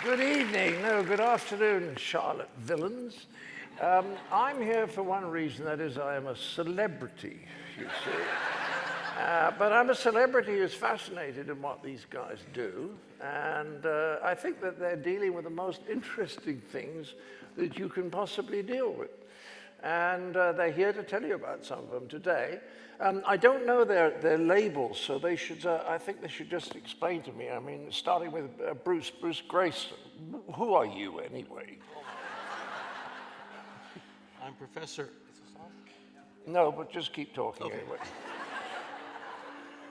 Good evening, no, good afternoon, Charlotte villains. I'm here for one reason, that is I am a celebrity, you see. But I'm a celebrity who's fascinated in what these guys do, and I think that they're dealing with the most interesting things that you can possibly deal with. And they're here to tell you about some of them today. I don't know their labels, so they should. I think they should just explain to me. I mean, starting with Bruce Grayson. Who are you anyway? I'm Professor. Is this on? No, but just keep talking Okay. anyway.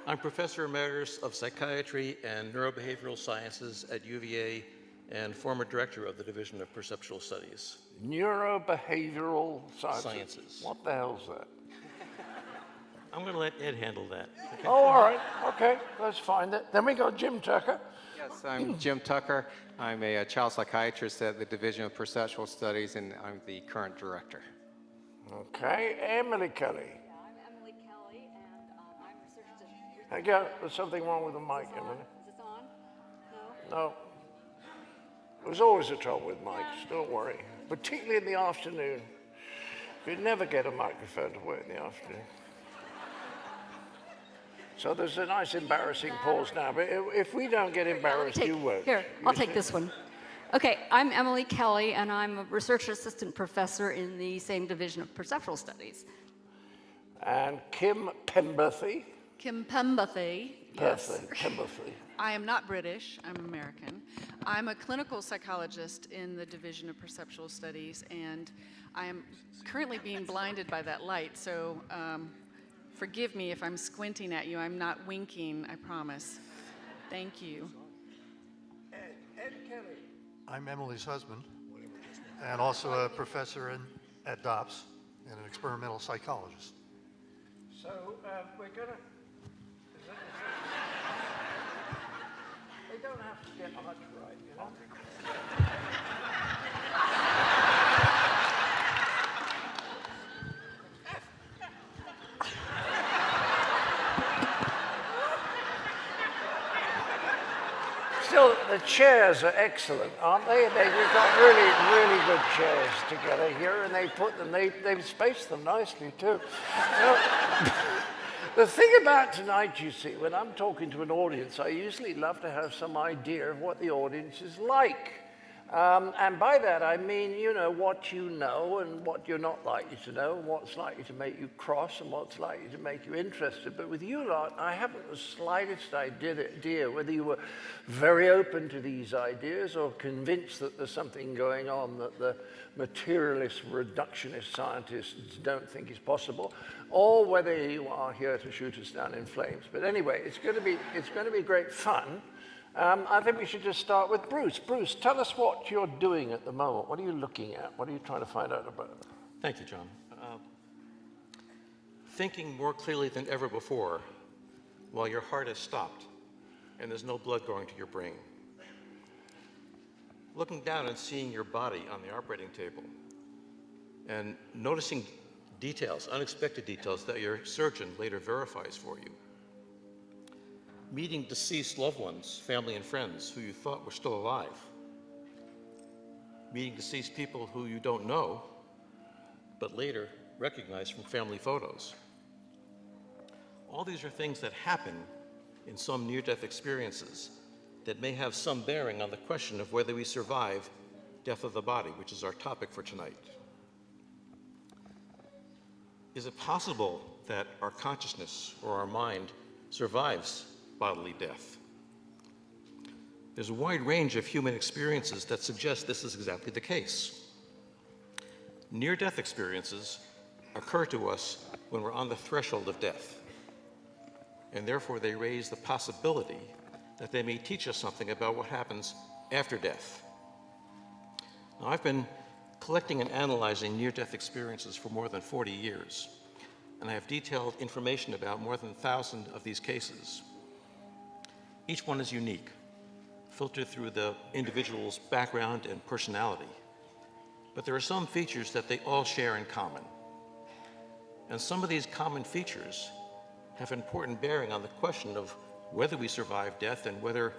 I'm Professor Emeritus of Psychiatry and Neurobehavioral Sciences at UVA and former Director of the Division of Perceptual Studies. Neurobehavioral sciences. What the hell's that? I'm going to let Ed handle that. Okay? Oh, all right. Okay, let's find it. Then we got Jim Tucker. Yes, I'm Jim Tucker. I'm a child psychiatrist at the Division of Perceptual Studies, and I'm the current director. Okay, Emily Kelly. Yeah, I'm Emily Kelly, and I'm research assistant. Again, there's something wrong with the mic, Emily. Is this on? No? No. There's always a trouble with mics, don't worry. Particularly in the afternoon. You'd never get a microphone to work in the afternoon. So there's a nice embarrassing pause now, but if we don't get embarrassed, you won't. Here, I'll take this one. Okay, I'm Emily Kelly, and I'm a research assistant professor in the same division of perceptual studies. And Kim Pemberthy. Kim Pemberthy. Yes. Pemberthy. I am not British, I'm American. I'm a clinical psychologist in the Division of Perceptual Studies, and I am currently being blinded by that light, so forgive me if I'm squinting at you. I'm not winking, I promise. Thank you. Ed Kelly. I'm Emily's husband, and also a professor at DOPS and an experimental psychologist. So we're gonna. They don't have to get much right, you know. Still, the chairs are excellent, aren't they? We've got really, really good chairs together here, and they put them, they've spaced them nicely too. The thing about tonight, you see, when I'm talking to an audience, I usually love to have some idea of what the audience is like. And by that, I mean, you know, what you know and what you're not likely to know, and what's likely to make you cross and what's likely to make you interested. But with you lot, I haven't the slightest idea whether you were very open to these ideas or convinced that there's something going on that the materialist, reductionist scientists don't think is possible, or whether you are here to shoot us down in flames. But anyway, it's going to be great fun. I think we should just start with Bruce. Bruce, tell us what you're doing at the moment. What are you looking at? What are you trying to find out about? Thank you, John. Thinking more clearly than ever before while your heart has stopped and there's no blood going to your brain. Looking down and seeing your body on the operating table and noticing details, unexpected details that your surgeon later verifies for you. Meeting deceased loved ones, family and friends who you thought were still alive. Meeting deceased people who you don't know, but later recognize from family photos. All these are things that happen in some near-death experiences that may have some bearing on the question of whether we survive death of the body, which is our topic for tonight. Is it possible that our consciousness or our mind survives bodily death? There's a wide range of human experiences that suggest this is exactly the case. Near-death experiences occur to us when we're on the threshold of death, and therefore they raise the possibility that they may teach us something about what happens after death. Now, I've been collecting and analyzing near-death experiences for more than 40 years, and I have detailed information about more than 1,000 of these cases. Each one is unique, filtered through the individual's background and personality. But there are some features that they all share in common. And some of these common features have important bearing on the question of whether we survive death and whether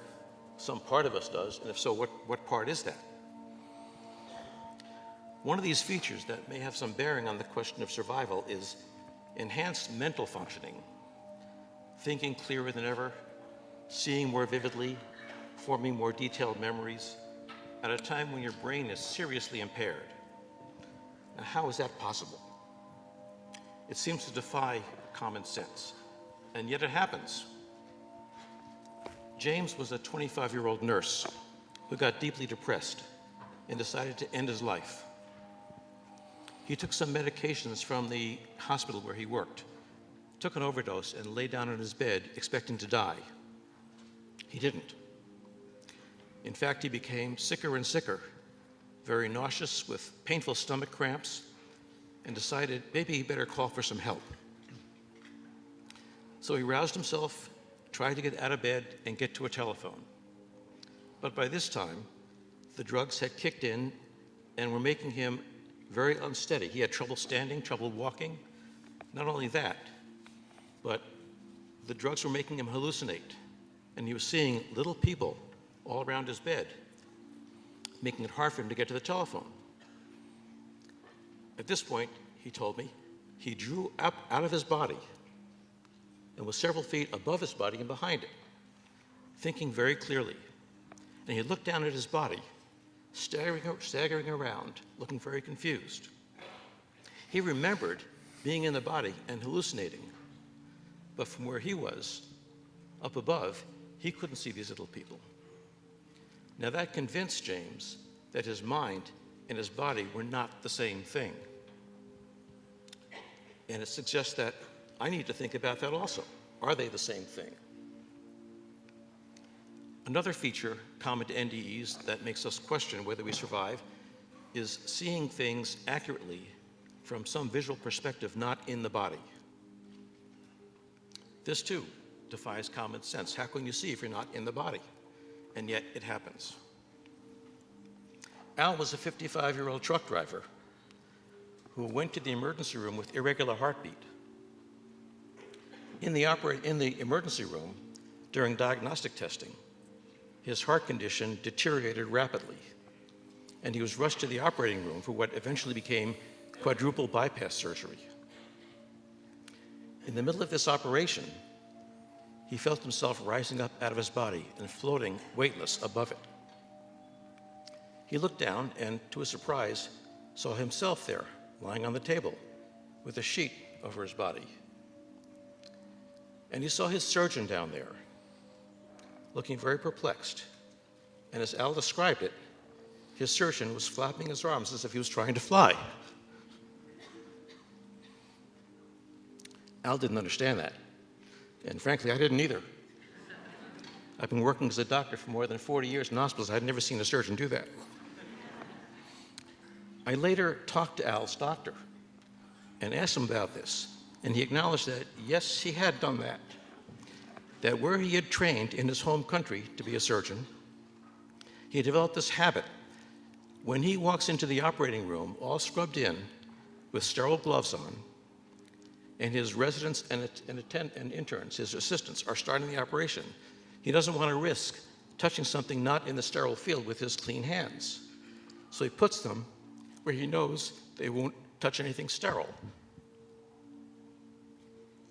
Some part of us does, and if so, what part is that? One of these features that may have some bearing on the question of survival is enhanced mental functioning, thinking clearer than ever, seeing more vividly, forming more detailed memories, at a time when your brain is seriously impaired. Now, how is that possible? It seems to defy common sense, and yet it happens. James was a 25-year-old nurse who got deeply depressed and decided to end his life. He took some medications from the hospital where he worked, took an overdose, and lay down on his bed expecting to die. He didn't. In fact, he became sicker and sicker, very nauseous with painful stomach cramps, and decided maybe he better call for some help. So he roused himself, tried to get out of bed and get to a telephone. But by this time, the drugs had kicked in and were making him very unsteady. He had trouble standing, trouble walking. Not only that, but the drugs were making him hallucinate, and he was seeing little people all around his bed, making it hard for him to get to the telephone. At this point, he told me, he drew up out of his body and was several feet above his body and behind it, thinking very clearly. And he looked down at his body, staggering around, looking very confused. He remembered being in the body and hallucinating, but from where he was, up above, he couldn't see these little people. Now that convinced James that his mind and his body were not the same thing. And it suggests that I need to think about that also. Are they the same thing? Another feature common to NDEs that makes us question whether we survive is seeing things accurately from some visual perspective not in the body. This too defies common sense. How can you see if you're not in the body? And yet it happens. Al was a 55-year-old truck driver who went to the emergency room with irregular heartbeat. In the emergency room, during diagnostic testing, his heart condition deteriorated rapidly, and he was rushed to the operating room for what eventually became quadruple bypass surgery. In the middle of this operation, he felt himself rising up out of his body and floating weightless above it. He looked down and, to his surprise, saw himself there, lying on the table, with a sheet over his body. And he saw his surgeon down there, looking very perplexed. And as Al described it, his surgeon was flapping his arms as if he was trying to fly. Al didn't understand that. And frankly, I didn't either. I've been working as a doctor for more than 40 years in hospitals. I'd never seen a surgeon do that. I later talked to Al's doctor and asked him about this. And he acknowledged that, yes, he had done that. That where he had trained in his home country to be a surgeon, he developed this habit. When he walks into the operating room, all scrubbed in, with sterile gloves on, and his residents and interns, his assistants, are starting the operation, he doesn't want to risk touching something not in the sterile field with his clean hands. So he puts them where he knows they won't touch anything sterile.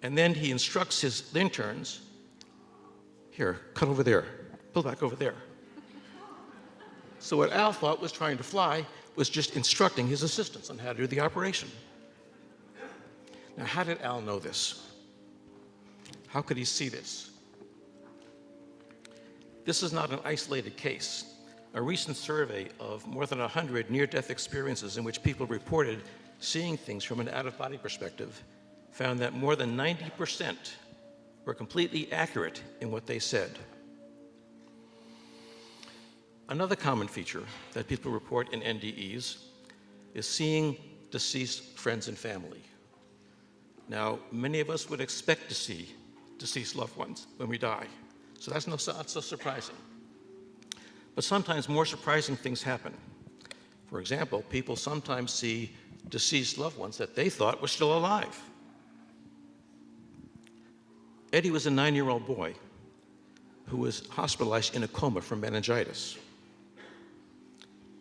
And then he instructs his interns, here, cut over there, pull back over there. So what Al thought was trying to fly was just instructing his assistants on how to do the operation. Now, how did Al know this? How could he see this? This is not an isolated case. A recent survey of more than 100 near-death experiences in which people reported seeing things from an out-of-body perspective found that more than 90% were completely accurate in what they said. Another common feature that people report in NDEs is seeing deceased friends and family. Now, many of us would expect to see deceased loved ones when we die, so that's not so surprising. But sometimes more surprising things happen. For example, people sometimes see deceased loved ones that they thought were still alive. Eddie was a 9-year-old boy who was hospitalized in a coma from meningitis.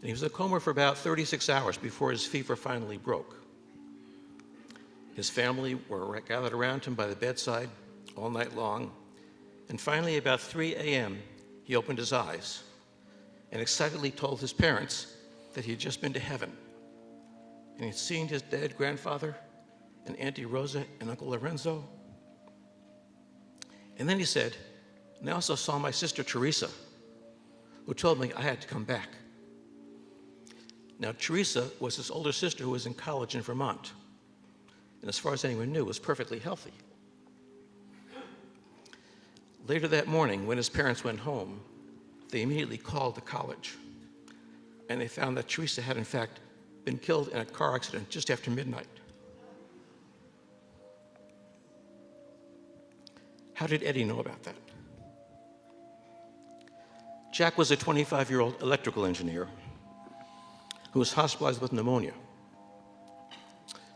And he was in a coma for about 36 hours before his fever finally broke. His family were gathered around him by the bedside all night long. And finally, about 3 a.m., he opened his eyes and excitedly told his parents that he had just been to heaven. And he'd seen his dead grandfather and Auntie Rosa and Uncle Lorenzo. And then he said, and I also saw my sister Teresa, who told me I had to come back. Now, Teresa was his older sister who was in college in Vermont, and as far as anyone knew, was perfectly healthy. Later that morning, when his parents went home, they immediately called the college, and they found that Teresa had, in fact, been killed in a car accident just after midnight. How did Eddie know about that? Jack was a 25-year-old electrical engineer who was hospitalized with pneumonia.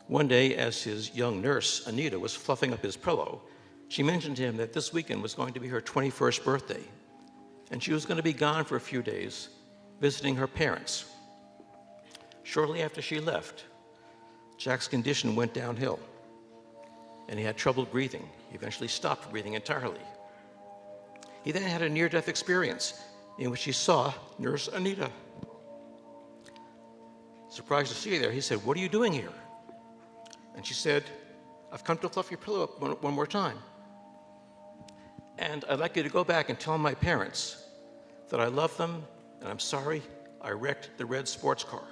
One day, as his young nurse, Anita, was fluffing up his pillow, she mentioned to him that this weekend was going to be her 21st birthday, and she was going to be gone for a few days, visiting her parents. Shortly after she left, Jack's condition went downhill, and he had trouble breathing. He eventually stopped breathing entirely. He then had a near-death experience in which he saw Nurse Anita. Surprised to see her there, he said, "What are you doing here?" And she said, "I've come to fluff your pillow up one more time. And I'd like you to go back and tell my parents that I love them and I'm sorry I wrecked the red sports car."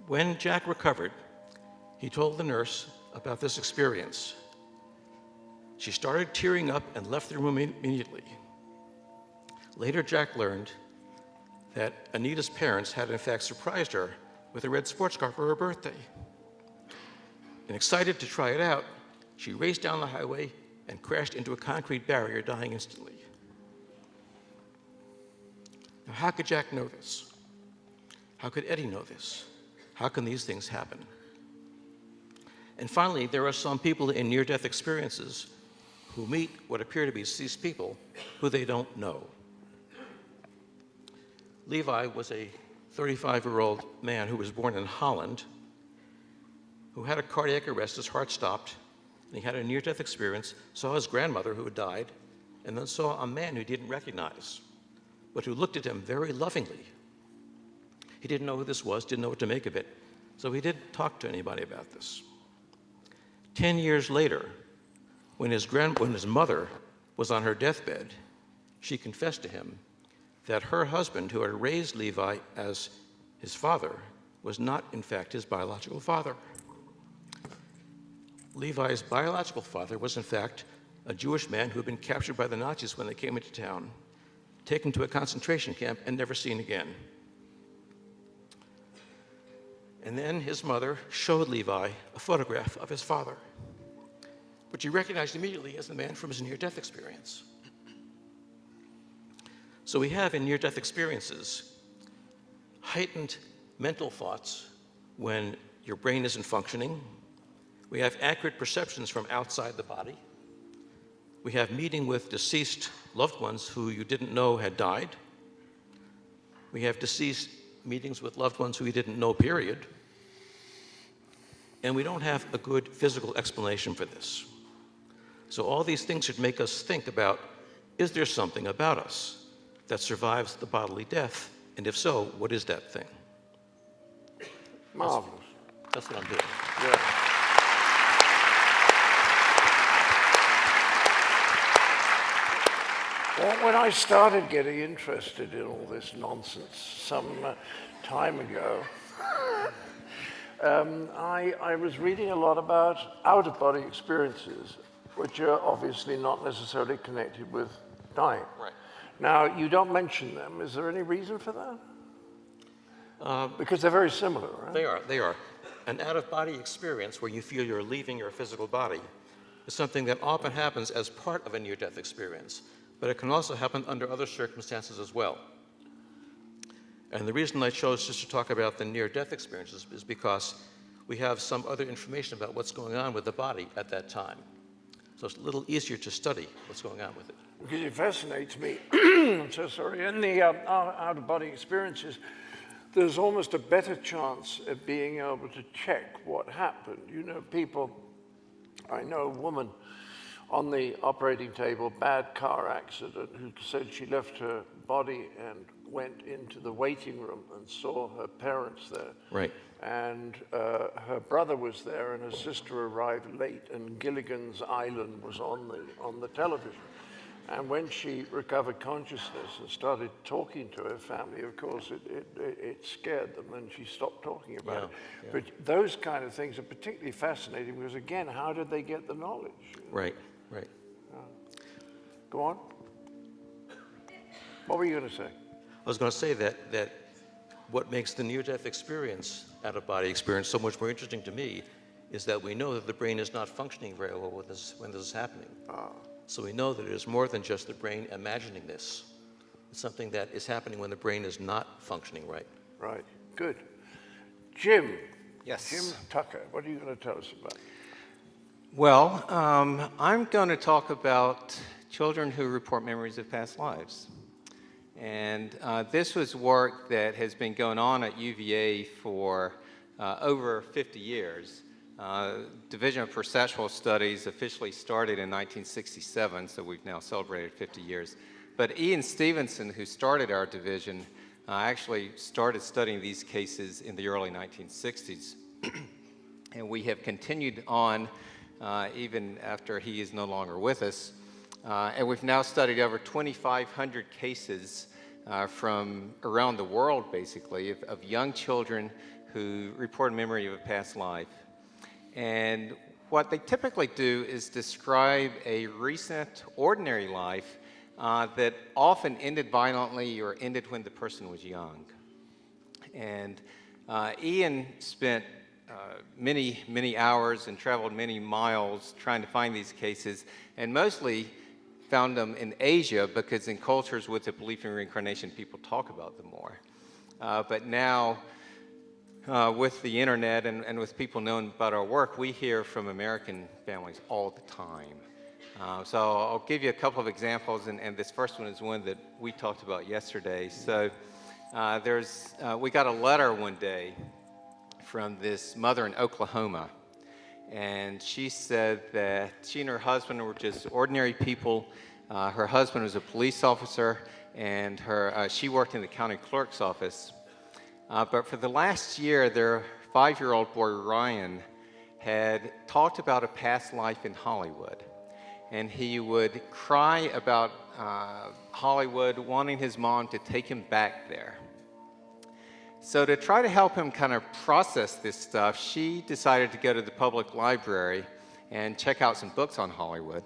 When Jack recovered, he told the nurse about this experience. She started tearing up and left the room immediately. Later, Jack learned that Anita's parents had in fact surprised her with a red sports car for her birthday. And excited to try it out, she raced down the highway and crashed into a concrete barrier, dying instantly. Now, how could Jack know this? How could Eddie know this? How can these things happen? And finally, there are some people in near-death experiences who meet what appear to be deceased people who they don't know. Levi was a 35-year-old man who was born in Holland, who had a cardiac arrest, his heart stopped, and he had a near-death experience, saw his grandmother who had died, and then saw a man who he didn't recognize, but who looked at him very lovingly. He didn't know who this was, didn't know what to make of it, so he didn't talk to anybody about this. 10 years later, when his mother was on her deathbed, she confessed to him that her husband, who had raised Levi as his father, was not, in fact, his biological father. Levi's biological father was, in fact, a Jewish man who had been captured by the Nazis when they came into town, taken to a concentration camp, and never seen again. And then his mother showed Levi a photograph of his father, which he recognized immediately as the man from his near-death experience. So we have in near-death experiences heightened mental thoughts when your brain isn't functioning. We have accurate perceptions from outside the body. We have meeting with deceased loved ones who you didn't know had died. We have deceased meetings with loved ones who you didn't know, period. And we don't have a good physical explanation for this. So all these things should make us think about, is there something about us that survives the bodily death? And if so, what is that thing? Marvelous. That's what I'm doing. Yeah. Well, when I started getting interested in all this nonsense some time ago, I was reading a lot about out-of-body experiences, which are obviously not necessarily connected with dying. Right. Now, you don't mention them. Is there any reason for that? Because they're very similar, right? They are. An out-of-body experience where you feel you're leaving your physical body is something that often happens as part of a near-death experience, but it can also happen under other circumstances as well. And the reason I chose just to talk about the near-death experiences is because we have some other information about what's going on with the body at that time. So it's a little easier to study what's going on with it. Because it fascinates me. I'm so sorry. In the out-of-body experiences, there's almost a better chance of being able to check what happened. You know, people, I know a woman on the operating table, bad car accident, who said she left her body and went into the waiting room and saw her parents there. Right. And her brother was there, and her sister arrived late, and Gilligan's Island was on the television. And when she recovered consciousness and started talking to her family, of course, it scared them, and she stopped talking about it. Yeah. But those kind of things are particularly fascinating because, again, how did they get the knowledge? Right, right. Go on. What were you going to say? I was going to say that what makes the near-death experience, out-of-body experience, so much more interesting to me is that we know that the brain is not functioning very well when this is happening. So we know that it is more than just the brain imagining this. It's something that is happening when the brain is not functioning right. Right. Good. Jim. Yes. Jim Tucker, what are you going to tell us about? Well, I'm going to talk about children who report memories of past lives. And this was work that has been going on at UVA for over 50 years. Division of Perceptual Studies officially started in 1967, so we've now celebrated 50 years. But Ian Stevenson, who started our division, actually started studying these cases in the early 1960s. And we have continued on even after he is no longer with us. And we've now studied over 2,500 cases from around the world, basically, of young children who report a memory of a past life. And what they typically do is describe a recent, ordinary life that often ended violently or ended when the person was young. And Ian spent many, many hours and traveled many miles trying to find these cases, and mostly found them in Asia because in cultures with a belief in reincarnation, people talk about them more. But now, with the internet and with people knowing about our work, we hear from American families all the time. So I'll give you a couple of examples, and this first one is one that we talked about yesterday. So we got a letter one day from this mother in Oklahoma, and she said that she and her husband were just ordinary people. Her husband was a police officer, and she worked in the county clerk's office. But for the last year, their 5-year-old boy, Ryan, had talked about a past life in Hollywood. And he would cry about Hollywood, wanting his mom to take him back there. So to try to help him kind of process this stuff, she decided to go to the public library and check out some books on Hollywood.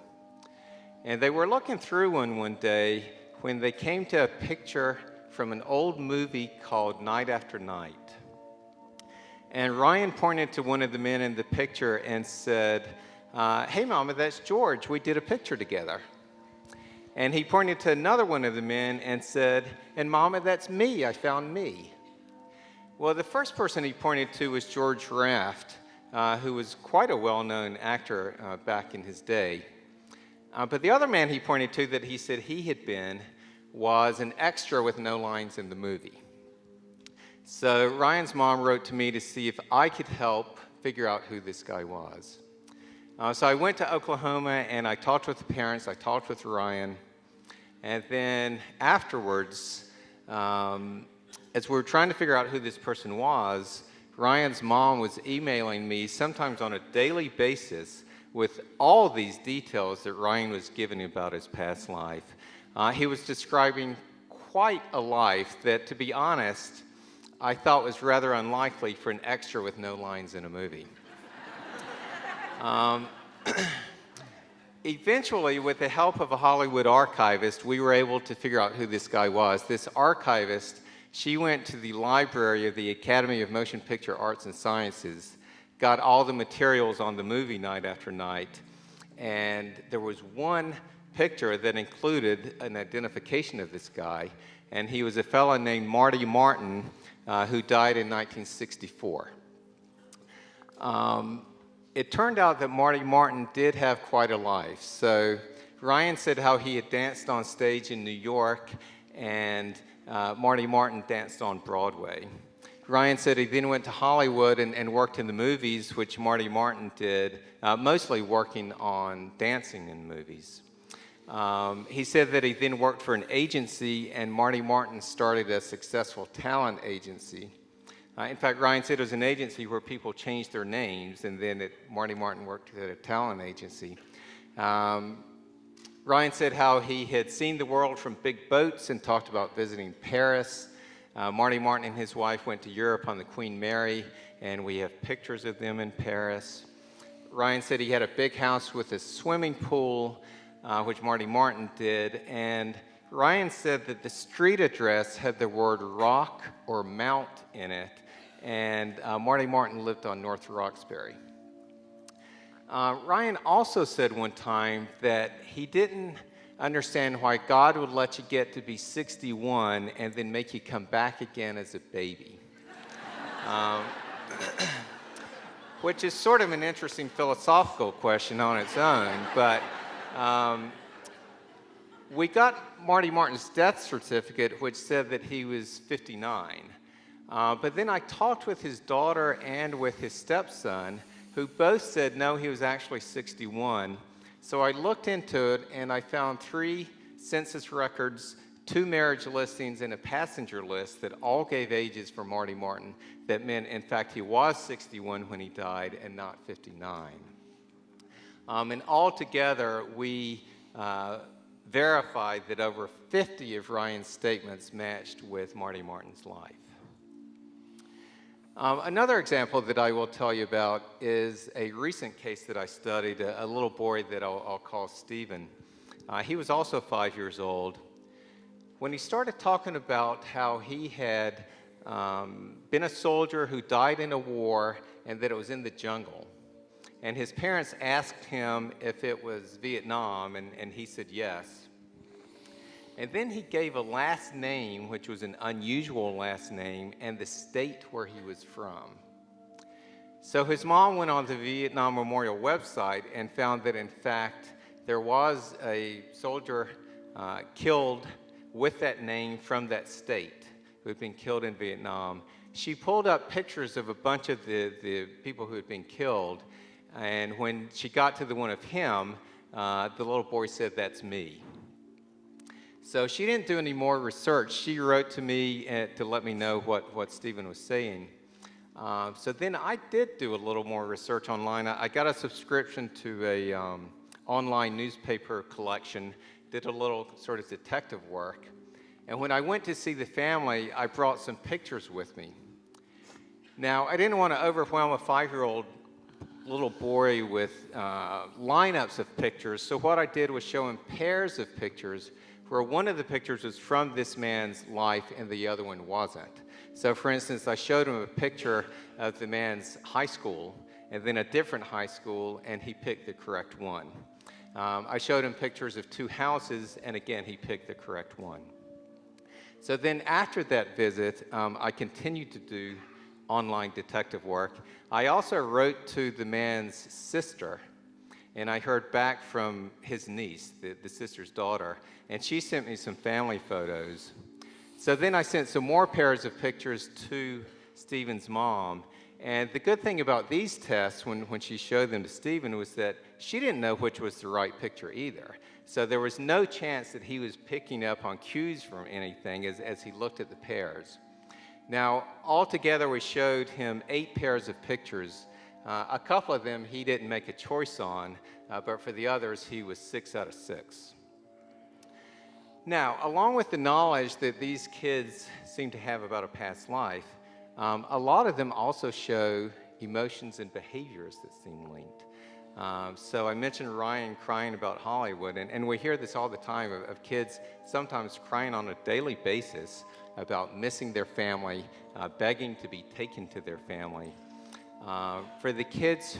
And they were looking through one day when they came to a picture from an old movie called Night After Night. And Ryan pointed to one of the men in the picture and said, "Hey, Mama, that's George. We did a picture together." And he pointed to another one of the men and said, "And Mama, that's me. I found me." Well, the first person he pointed to was George Raft, who was quite a well-known actor back in his day. But the other man he pointed to that he said he had been was an extra with no lines in the movie. So Ryan's mom wrote to me to see if I could help figure out who this guy was. So I went to Oklahoma and I talked with the parents, I talked with Ryan, and then afterwards, as we were trying to figure out who this person was, Ryan's mom was emailing me sometimes on a daily basis with all these details that Ryan was giving about his past life. He was describing quite a life that, to be honest, I thought was rather unlikely for an extra with no lines in a movie. Eventually, with the help of a Hollywood archivist, we were able to figure out who this guy was. This archivist, she went to the library of the Academy of Motion Picture Arts and Sciences, got all the materials on the movie Night After Night, and there was one picture that included an identification of this guy, and he was a fellow named Marty Martin who died in 1964. it turned out that Marty Martin did have quite a life. So Ryan said how he had danced on stage in New York, and Marty Martin danced on Broadway. Ryan said he then went to Hollywood and worked in the movies, which Marty Martin did, mostly working on dancing in movies. He said that he then worked for an agency, and Marty Martin started a successful talent agency. In fact, Ryan said it was an agency where people changed their names, and then Marty Martin worked at a talent agency. Ryan said how he had seen the world from big boats and talked about visiting Paris. Marty Martin and his wife went to Europe on the Queen Mary, and we have pictures of them in Paris. Ryan said he had a big house with a swimming pool, which Marty Martin did, and Ryan said that the street address had the word rock or mount in it, and Marty Martin lived on North Roxbury. Ryan also said one time that he didn't understand why God would let you get to be 61 and then make you come back again as a baby. Which is sort of an interesting philosophical question on its own, but we got Marty Martin's death certificate, which said that he was 59. But then I talked with his daughter and with his stepson, who both said no, he was actually 61. So I looked into it, and I found 3 census records, 2 marriage listings, and a passenger list that all gave ages for Marty Martin that meant, in fact, he was 61 when he died and not 59. And altogether, we verified that over 50 of Ryan's statements matched with Marty Martin's life. Another example that I will tell you about is a recent case that I studied, a little boy that I'll call Stephen. He was also 5 years old. When he started talking about how he had been a soldier who died in a war and that it was in the jungle, and his parents asked him if it was Vietnam, and he said yes. And then he gave a last name, which was an unusual last name, and the state where he was from. So his mom went on the Vietnam Memorial website and found that, in fact, there was a soldier killed with that name from that state who had been killed in Vietnam. She pulled up pictures of a bunch of the people who had been killed, and when she got to the one of him, the little boy said, "That's me." So she didn't do any more research. She wrote to me to let me know what Stephen was saying. So then I did do a little more research online. I got a subscription to a online newspaper collection, did a little sort of detective work. And when I went to see the family, I brought some pictures with me. Now, I didn't want to overwhelm a 5-year-old little boy with lineups of pictures, so what I did was show him pairs of pictures where one of the pictures was from this man's life and the other one wasn't. So for instance, I showed him a picture of the man's high school and then a different high school, and he picked the correct one. I showed him pictures of 2 houses, and again, he picked the correct one. So then after that visit, I continued to do online detective work. I also wrote to the man's sister, and I heard back from his niece, the sister's daughter, and she sent me some family photos. So then I sent some more pairs of pictures to Stephen's mom, and the good thing about these tests, when she showed them to Stephen, was that she didn't know which was the right picture either. So there was no chance that he was picking up on cues from anything as he looked at the pairs. Now, altogether, we showed him 8 pairs of pictures. A couple of them he didn't make a choice on, but for the others, he was 6 out of 6. Now, along with the knowledge that these kids seem to have about a past life, a lot of them also show emotions and behaviors that seem linked. So I mentioned Ryan crying about Hollywood, and we hear this all the time of kids sometimes crying on a daily basis about missing their family, begging to be taken to their family. For the kids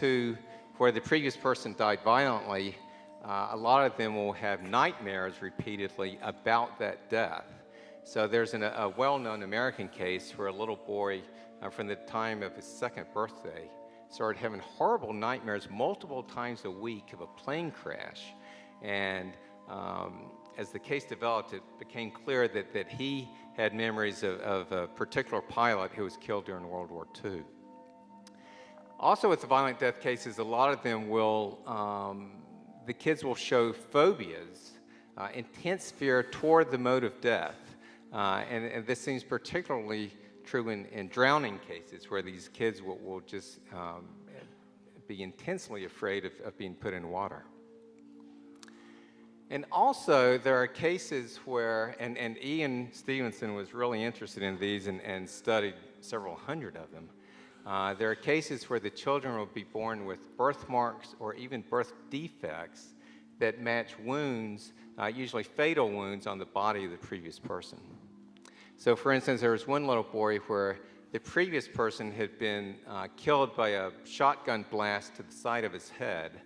where the previous person died violently, a lot of them will have nightmares repeatedly about that death. So there's a well-known American case where a little boy, from the time of his 2nd birthday, started having horrible nightmares multiple times a week of a plane crash. And as the case developed, it became clear that he had memories of a particular pilot who was killed during World War II. Also with the violent death cases, a lot of them will, the kids will show phobias, intense fear toward the mode of death. And this seems particularly true in drowning cases, where these kids will just be intensely afraid of being put in water. And also, there are cases where, and Ian Stevenson was really interested in these and studied several hundred of them. There are cases where the children will be born with birthmarks or even birth defects that match wounds, usually fatal wounds, on the body of the previous person. So for instance, there was one little boy where the previous person had been killed by a shotgun blast to the side of his head.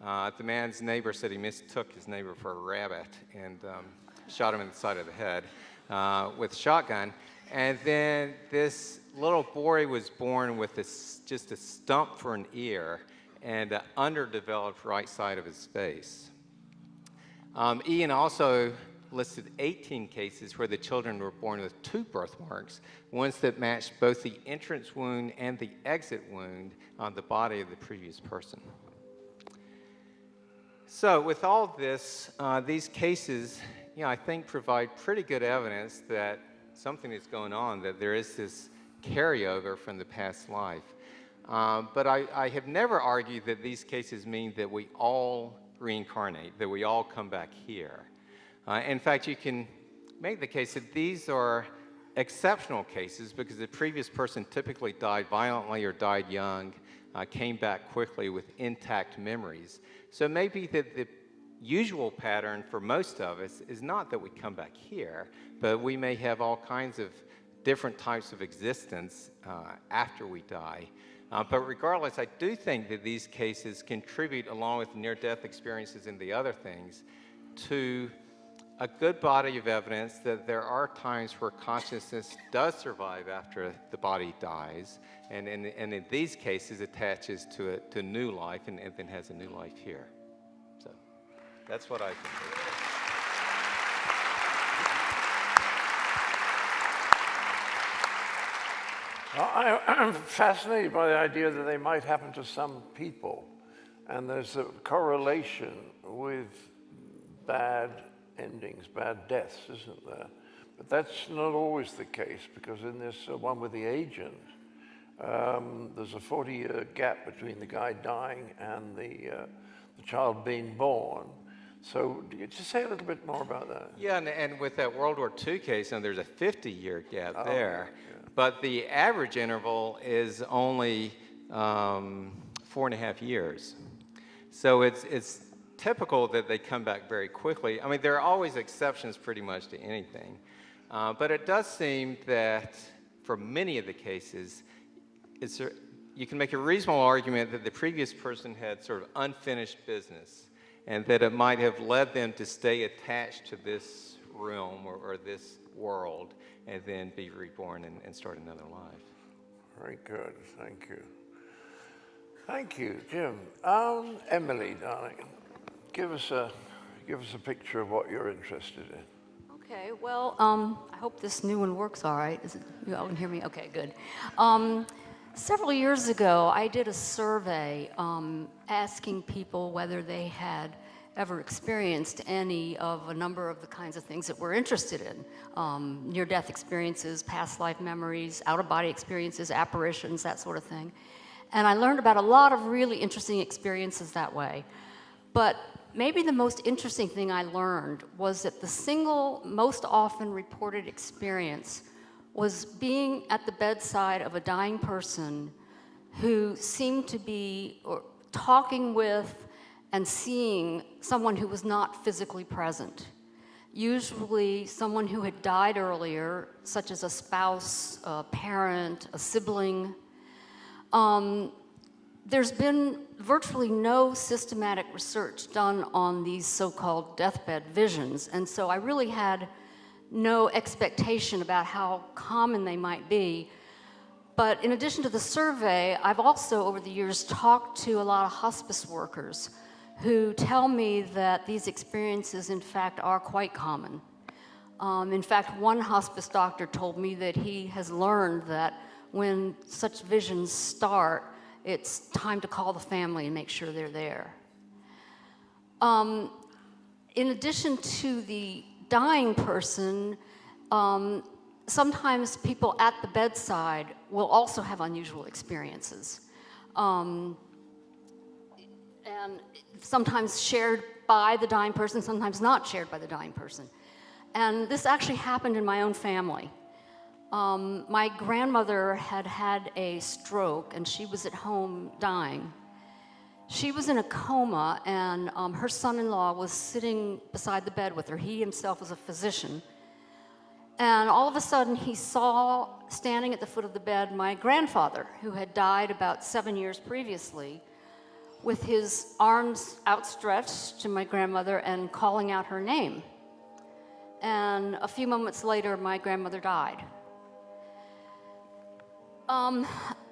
The man's neighbor said he mistook his neighbor for a rabbit and shot him in the side of the head with a shotgun. And then this little boy was born with just a stump for an ear and an underdeveloped right side of his face. Ian also listed 18 cases where the children were born with 2 birthmarks, ones that matched both the entrance wound and the exit wound on the body of the previous person. So with all this, these cases, I think provide pretty good evidence that something is going on, that there is this carryover from the past life. But I have never argued that these cases mean that we all reincarnate, that we all come back here. In fact, you can make the case that these are exceptional cases because the previous person typically died violently or died young, came back quickly with intact memories. So maybe the usual pattern for most of us is not that we come back here, but we may have all kinds of different types of existence after we die. But regardless, I do think that these cases contribute, along with near-death experiences and the other things, to a good body of evidence that there are times where consciousness does survive after the body dies, and in these cases attaches to new life and then has a new life here. So that's what I think. Well, I'm fascinated by the idea that they might happen to some people, and there's a correlation with bad endings, bad deaths, isn't there? But that's not always the case, because in this one with the agent, there's a 40-year gap between the guy dying and the child being born. So just say a little bit more about that. Yeah, and with that World War II case, there's a 50-year gap there. Yeah. But the average interval is only 4.5 years. So it's typical that they come back very quickly. I mean, there are always exceptions pretty much to anything. But it does seem that for many of the cases, you can make a reasonable argument that the previous person had sort of unfinished business, and that it might have led them to stay attached to this realm or this world and then be reborn and start another life. Very good, thank you. Thank you, Jim. Emily, darling, give us a picture of what you're interested in. Okay, well, I hope this new one works all right. You all can hear me? Okay, good. Several years ago, I did a survey asking people whether they had ever experienced any of a number of the kinds of things that we're interested in. Near-death experiences, past life memories, out-of-body experiences, apparitions, that sort of thing. And I learned about a lot of really interesting experiences that way. But maybe the most interesting thing I learned was that the single most often reported experience was being at the bedside of a dying person who seemed to be talking with and seeing someone who was not physically present. Usually someone who had died earlier, such as a spouse, a parent, a sibling. There's been virtually no systematic research done on these so-called deathbed visions, and so I really had no expectation about how common they might be. But in addition to the survey, I've also, over the years, talked to a lot of hospice workers who tell me that these experiences, in fact, are quite common. In fact, one hospice doctor told me that he has learned that when such visions start, it's time to call the family and make sure they're there. In addition to the dying person, sometimes people at the bedside will also have unusual experiences. And sometimes shared by the dying person, sometimes not shared by the dying person. And this actually happened in my own family. My grandmother had had a stroke, and she was at home dying. She was in a coma, and her son-in-law was sitting beside the bed with her. He himself was a physician. And all of a sudden, he saw, standing at the foot of the bed, my grandfather, who had died about 7 years previously, with his arms outstretched to my grandmother and calling out her name. And a few moments later, my grandmother died.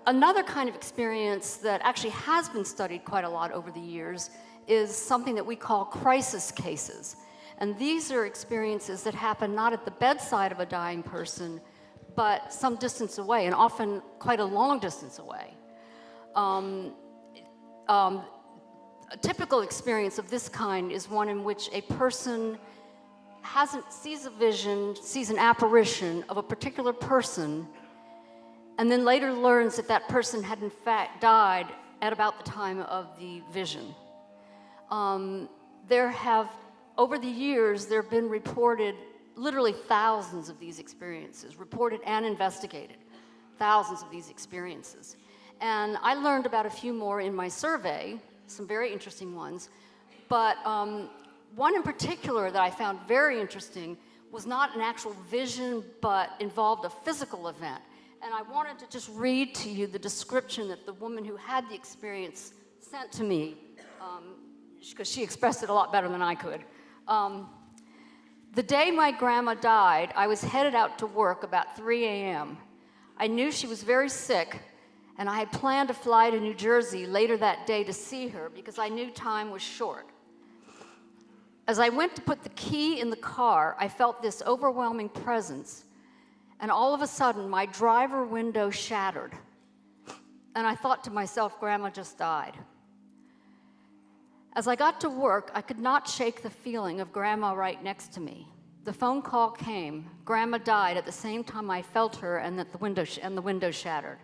Another kind of experience that actually has been studied quite a lot over the years is something that we call crisis cases. And these are experiences that happen not at the bedside of a dying person, but some distance away, and often quite a long distance away. A typical experience of this kind is one in which a person sees a vision, sees an apparition of a particular person, and then later learns that that person had in fact died at about the time of the vision. Over the years, there have been reported literally thousands of these experiences, reported and investigated, thousands of these experiences. And I learned about a few more in my survey, some very interesting ones, but one in particular that I found very interesting was not an actual vision, but involved a physical event. And I wanted to just read to you the description that the woman who had the experience sent to me, because she expressed it a lot better than I could. The day my grandma died, I was headed out to work about 3 a.m. I knew she was very sick, and I had planned to fly to New Jersey later that day to see her because I knew time was short. As I went to put the key in the car, I felt this overwhelming presence, and all of a sudden, my driver window shattered. And I thought to myself, Grandma just died. As I got to work, I could not shake the feeling of Grandma right next to me. The phone call came. Grandma died at the same time I felt her, and that the window shattered.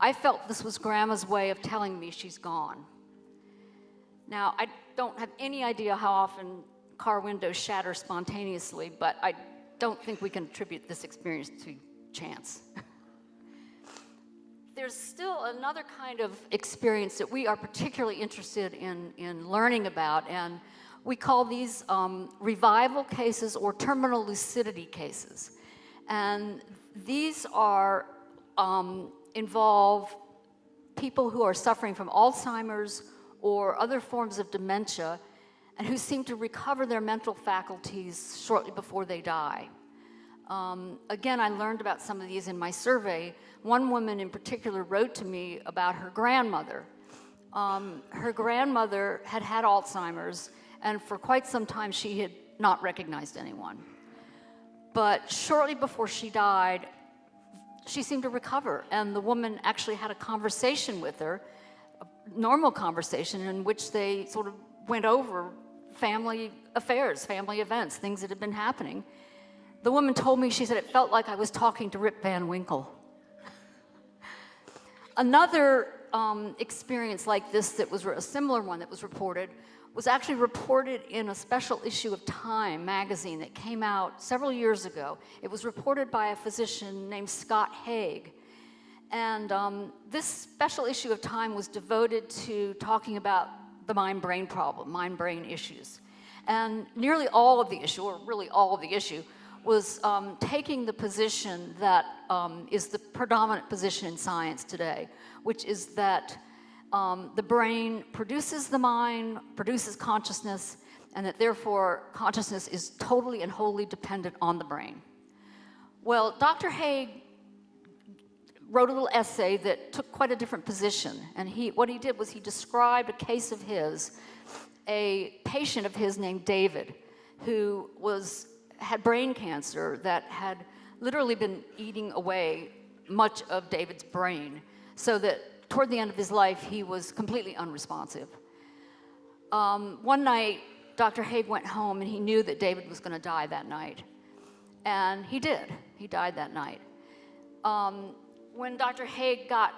I felt this was Grandma's way of telling me she's gone. Now, I don't have any idea how often car windows shatter spontaneously, but I don't think we can attribute this experience to chance. There's still another kind of experience that we are particularly interested in learning about, and we call these revival cases or terminal lucidity cases. And these are involve people who are suffering from Alzheimer's or other forms of dementia and who seem to recover their mental faculties shortly before they die. Again, I learned about some of these in my survey. One woman in particular wrote to me about her grandmother. Her grandmother had had Alzheimer's, and for quite some time she had not recognized anyone. But shortly before she died, she seemed to recover, and the woman actually had a conversation with her, a normal conversation in which they sort of went over family affairs, family events, things that had been happening. The woman told me, she said, it felt like I was talking to Rip Van Winkle. Another experience like this that was a similar one that was reported was actually reported in a special issue of Time magazine that came out several years ago. It was reported by a physician named Scott Haig. And this special issue of Time was devoted to talking about the mind-brain problem, mind-brain issues. And nearly all of the issue, or really all of the issue, was taking the position that is the predominant position in science today, which is that the brain produces the mind, produces consciousness, and that therefore consciousness is totally and wholly dependent on the brain. Well, Dr. Haig wrote a little essay that took quite a different position. And what he did was he described a case of his, a patient of his named David, who had brain cancer that had literally been eating away much of David's brain, so that toward the end of his life, he was completely unresponsive. One night, Dr. Haig went home, and he knew that David was going to die that night. And he did. He died that night. When Dr. Haig got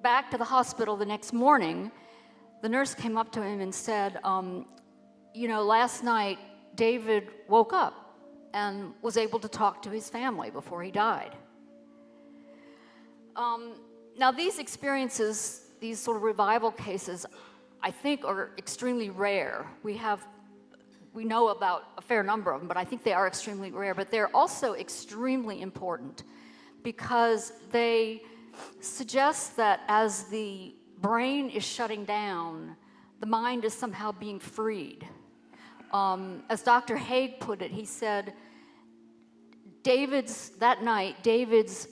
back to the hospital the next morning, the nurse came up to him and said, last night, David woke up and was able to talk to his family before he died. Now, these experiences, these sort of revival cases, I think are extremely rare. We know about a fair number of them, but I think they are extremely rare. But they're also extremely important because they suggest that as the brain is shutting down, the mind is somehow being freed. As Dr. Haig put it, he said, that night, David's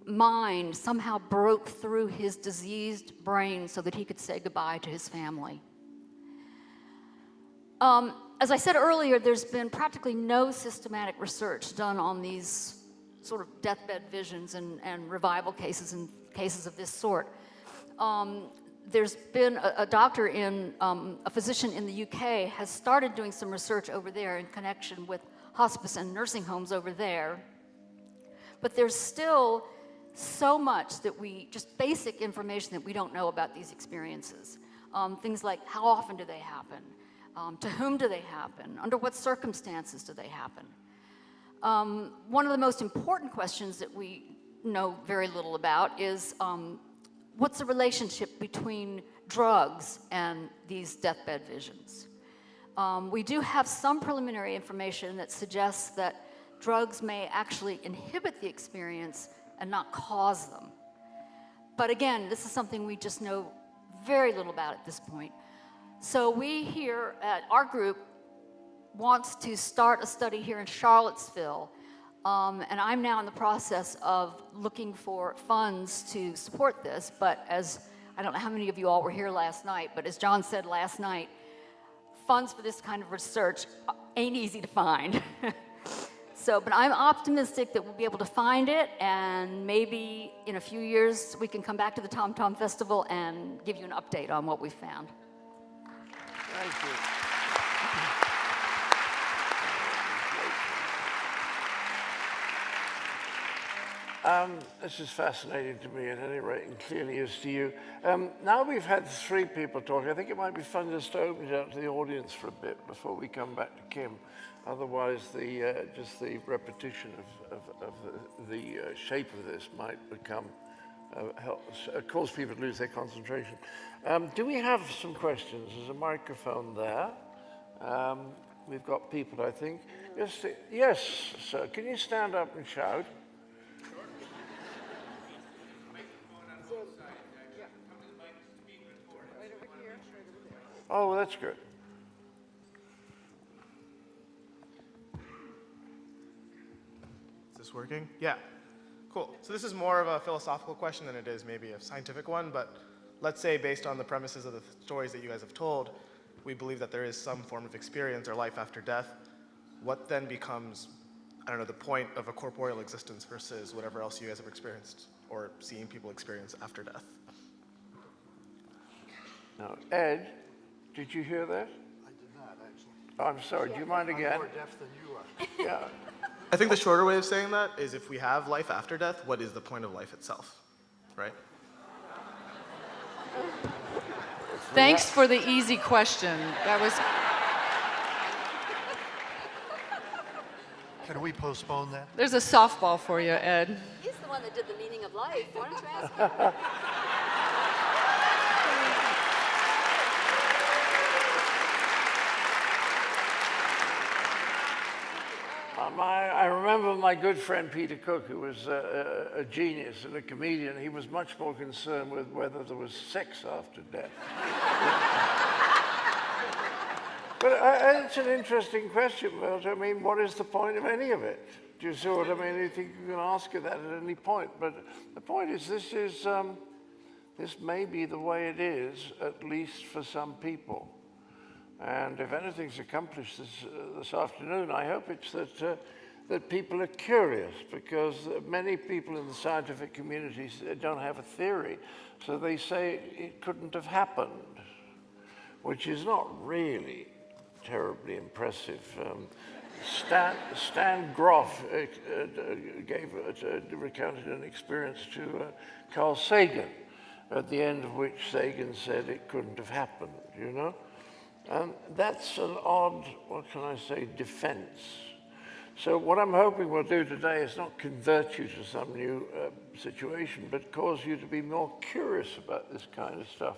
mind somehow broke through his diseased brain so that he could say goodbye to his family. As I said earlier, there's been practically no systematic research done on these sort of deathbed visions and revival cases and cases of this sort. There's been a doctor a physician in the UK has started doing some research over there in connection with hospice and nursing homes over there. But there's still so much just basic information that we don't know about these experiences. Things like how often do they happen? To whom do they happen? Under what circumstances do they happen? One of the most important questions that we know very little about is what's the relationship between drugs and these deathbed visions? We do have some preliminary information that suggests that drugs may actually inhibit the experience and not cause them. But again, this is something we just know very little about at this point. So we here at our group wants to start a study here in Charlottesville, and I'm now in the process of looking for funds to support this, but I don't know how many of you all were here last night, but as John said last night, funds for this kind of research ain't easy to find. But I'm optimistic that we'll be able to find it, and maybe in a few years we can come back to the Tom Tom Festival and give you an update on what we found. Thank you. This is fascinating to me at any rate, and clearly is to you. Now we've had three people talk, I think it might be fun just to open it out to the audience for a bit before we come back to Kim. Otherwise, just the repetition of the shape of this might become cause people to lose their concentration. Do we have some questions? There's a microphone there. We've got people, I think. Yes, sir. Can you stand up and shout? Oh, that's good. Is this working? Yeah. Cool. So this is more of a philosophical question than it is maybe a scientific one, but let's say based on the premises of the stories that you guys have told, we believe that there is some form of experience or life after death. What then becomes, the point of a corporeal existence versus whatever else you guys have experienced or seeing people experience after death? Now, Ed, did you hear that? I did not, actually. Oh, I'm sorry. Do you mind again? I'm more deaf than you are. Yeah. I think the shorter way of saying that is if we have life after death, what is the point of life itself, right? Thanks for the easy question. That was. Can we postpone that? There's a softball for you, Ed. He's the one that did the meaning of life. Why don't you ask him? I remember my good friend Peter Cook, who was a genius and a comedian. He was much more concerned with whether there was sex after death. But it's an interesting question, Milt. I mean, what is the point of any of it? Do you see what I mean? You think you can ask her that at any point. But the point is, this may be the way it is, at least for some people. And if anything's accomplished this afternoon, I hope it's that people are curious, because many people in the scientific communities don't have a theory, so they say it couldn't have happened, which is not really terribly impressive. Stan Groff recounted an experience to Carl Sagan, at the end of which Sagan said it couldn't have happened, you know? And that's an odd, what can I say, defense. So what I'm hoping we'll do today is not convert you to some new situation, but cause you to be more curious about this kind of stuff,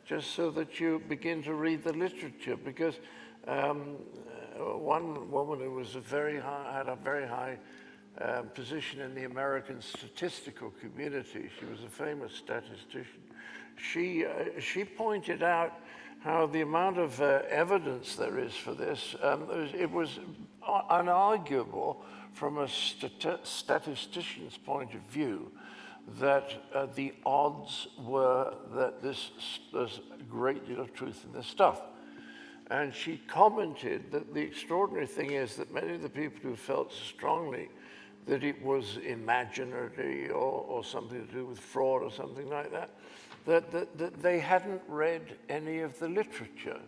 just so that you begin to read the literature. Because one woman who was had a very high position in the American statistical community, she was a famous statistician, she pointed out how the amount of evidence there is for this, it was unarguable from a statistician's point of view that the odds were that there's a great deal of truth in this stuff. And she commented that the extraordinary thing is that many of the people who felt strongly that it was imaginary or something to do with fraud or something like that, that they hadn't read any of the literature,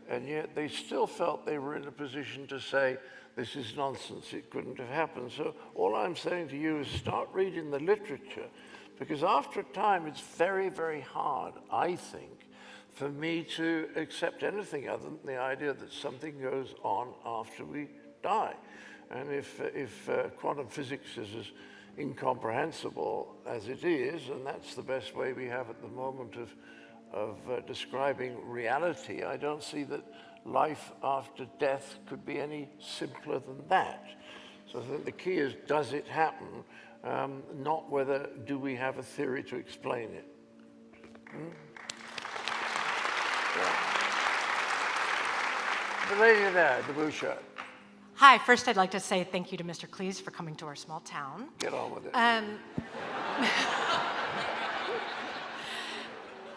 and yet they still felt they were in a position to say, this is nonsense, it couldn't have happened. So all I'm saying to you is start reading the literature, because after a time it's very, very hard, I think, for me to accept anything other than the idea that something goes on after we die. And if quantum physics is as incomprehensible as it is, and that's the best way we have at the moment of describing reality, I don't see that life after death could be any simpler than that. So I think the key is, does it happen, not whether do we have a theory to explain it. Yeah. The lady there, the blue shirt. Hi, first I'd like to say thank you to Mr. Cleese for coming to our small town. Get on with it.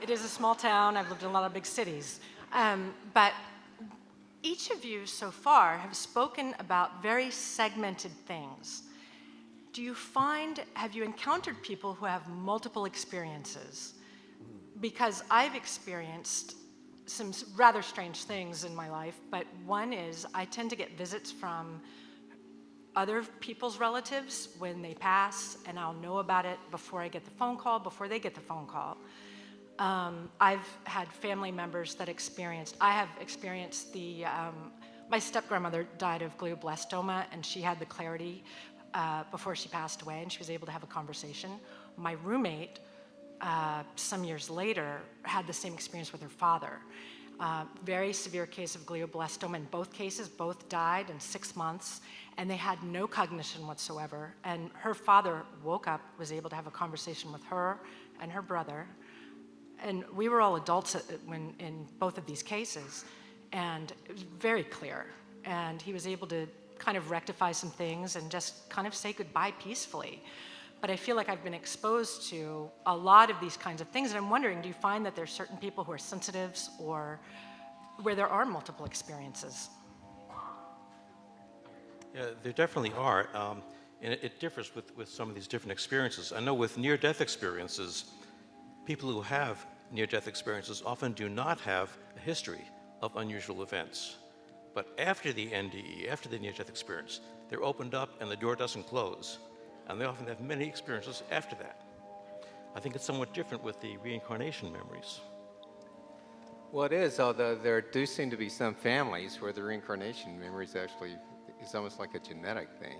It is a small town. I've lived in a lot of big cities. But each of you so far have spoken about very segmented things. Have you encountered people who have multiple experiences? Because I've experienced some rather strange things in my life, but one is I tend to get visits from other people's relatives when they pass, and I'll know about it before I get the phone call, before they get the phone call. I've had family members that I have experienced my step-grandmother died of glioblastoma, and she had the clarity before she passed away, and she was able to have a conversation. My roommate, some years later, had the same experience with her father. Very severe case of glioblastoma. In both cases, both died in 6 months, and they had no cognition whatsoever. And her father woke up, was able to have a conversation with her and her brother. And we were all adults in both of these cases, and it was very clear. And he was able to kind of rectify some things and just kind of say goodbye peacefully. But I feel like I've been exposed to a lot of these kinds of things, and I'm wondering, do you find that there's certain people who are sensitives or where there are multiple experiences? Yeah, there definitely are, and it differs with some of these different experiences. I know with near-death experiences, people who have near-death experiences often do not have a history of unusual events. But after the NDE, after the near-death experience, they're opened up and the door doesn't close. And they often have many experiences after that. I think it's somewhat different with the reincarnation memories. Well, it is, although there do seem to be some families where the reincarnation memories actually is almost like a genetic thing.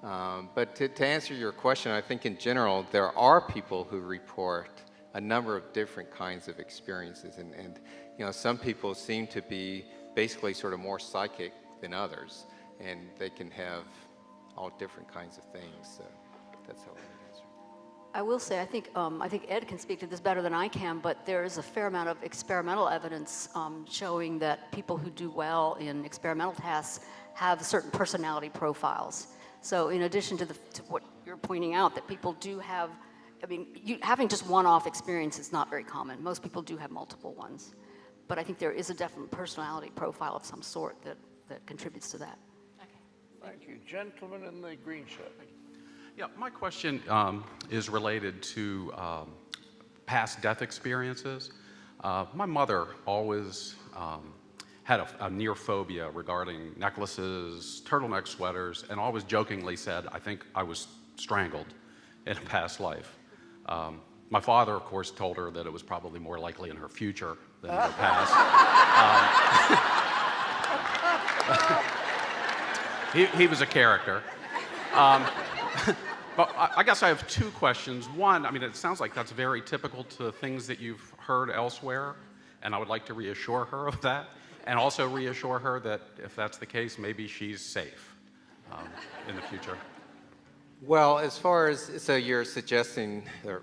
But to answer your question, I think in general, there are people who report a number of different kinds of experiences. And some people seem to be basically sort of more psychic than others, and they can have all different kinds of things. So that's how I would answer. I will say, I think Ed can speak to this better than I can, but there is a fair amount of experimental evidence showing that people who do well in experimental tasks have certain personality profiles. So in addition to what you're pointing out, that people do have, I mean, having just one-off experience is not very common. Most people do have multiple ones. But I think there is a definite personality profile of some sort that contributes to that. Thank you. Gentleman in the green shirt. Yeah, my question is related to past death experiences. My mother always had a near phobia regarding necklaces, turtleneck sweaters, and always jokingly said, I think I was strangled in a past life. My father, of course, told her that it was probably more likely in her future than in her past. He was a character. But I guess I have two questions. One, I mean, it sounds like that's very typical to things that you've heard elsewhere, and I would like to reassure her of that, and also reassure her that if that's the case, maybe she's safe in the future. Well, as far as, so you're suggesting, or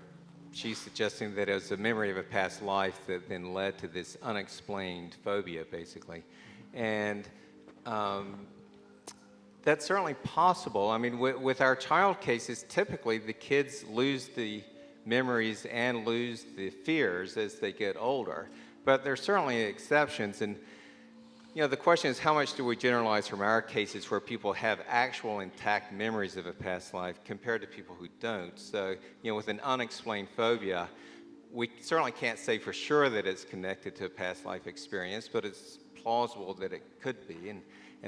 she's suggesting that it was a memory of a past life that then led to this unexplained phobia, basically. And that's certainly possible. I mean, with our child cases, typically the kids lose the memories and lose the fears as they get older. But there's certainly exceptions. And, you know, the question is, how much do we generalize from our cases where people have actual intact memories of a past life compared to people who don't? So, you know, with an unexplained phobia, we certainly can't say for sure that it's connected to a past life experience, but it's plausible that it could be. And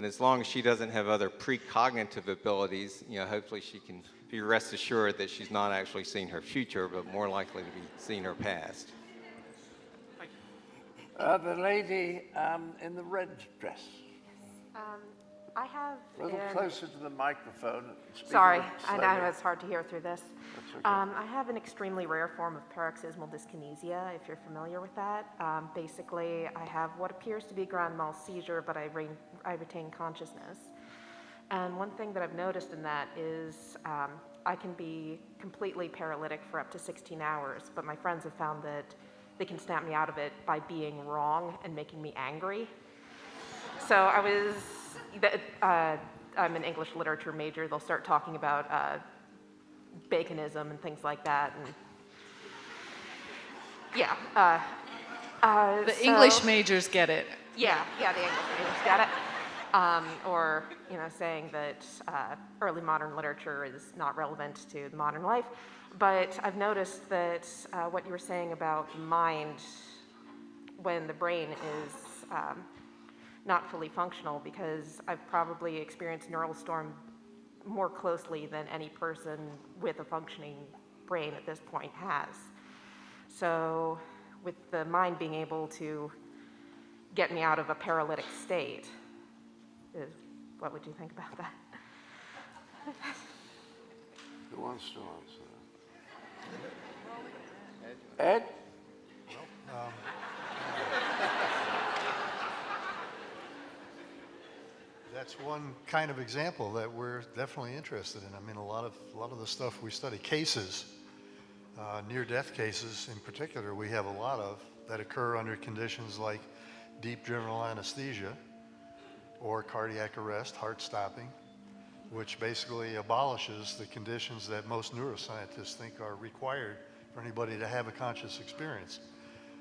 as long as she doesn't have other precognitive abilities, you know, hopefully she can be rest assured that she's not actually seeing her future, but more likely to be seeing her past. The lady in the red dress. I have. A little closer to the microphone. Speak a Sorry, little I slowly. know it's hard to hear through this. That's okay. I have an extremely rare form of paroxysmal dyskinesia, if you're familiar with that. Basically, I have what appears to be a grand mal seizure, but I retain consciousness. And one thing that I've noticed in that is I can be completely paralytic for up to 16 hours, but my friends have found that they can snap me out of it by being wrong and making me angry. So I'm an English literature major. They'll start talking about Baconism and things like that. And yeah. The English majors get it. Yeah, the English majors get it. Or, you know, saying that early modern literature is not relevant to the modern life. But I've noticed that what you were saying about the mind when the brain is not fully functional, because I've probably experienced neural storm more closely than any person with a functioning brain at this point has. So with the mind being able to get me out of a paralytic state, what would you think about that? Who wants to answer that? Ed? That's one kind of example that we're definitely interested in. I mean, a lot of the stuff we study, cases, near-death cases in particular, we have a lot of that occur under conditions like deep general anesthesia or cardiac arrest, heart stopping, which basically abolishes the conditions that most neuroscientists think are required for anybody to have a conscious experience.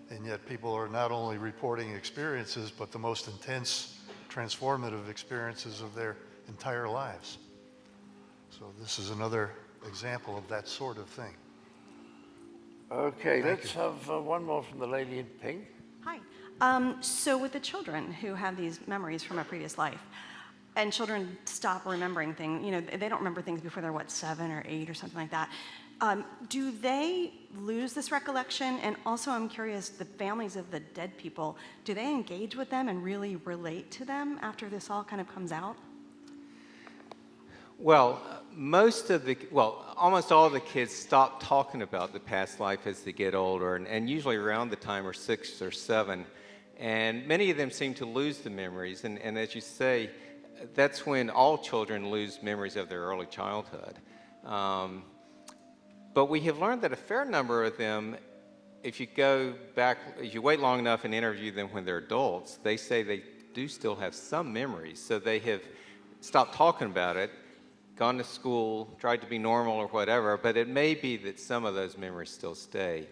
And yet people are not only reporting experiences, but the most intense transformative experiences of their entire lives. So this is another example of that sort of thing. Okay, let's have one more from the lady in pink. Hi. So with the children who have these memories from a previous life, and children stop remembering things, you know, they don't remember things before they're, 7 or 8 or something like that. Do they lose this recollection? And also, I'm curious, the families of the dead people, do they engage with them and really relate to them after this all kind of comes out? Well, almost all the kids stop talking about the past life as they get older, and usually around the time of 6 or 7. And many of them seem to lose the memories. And as you say, that's when all children lose memories of their early childhood. But we have learned that a fair number of them, if you go back, if you wait long enough and interview them when they're adults, they say they do still have some memories. So they have stopped talking about it, gone to school, tried to be normal or whatever, but it may be that some of those memories still stay.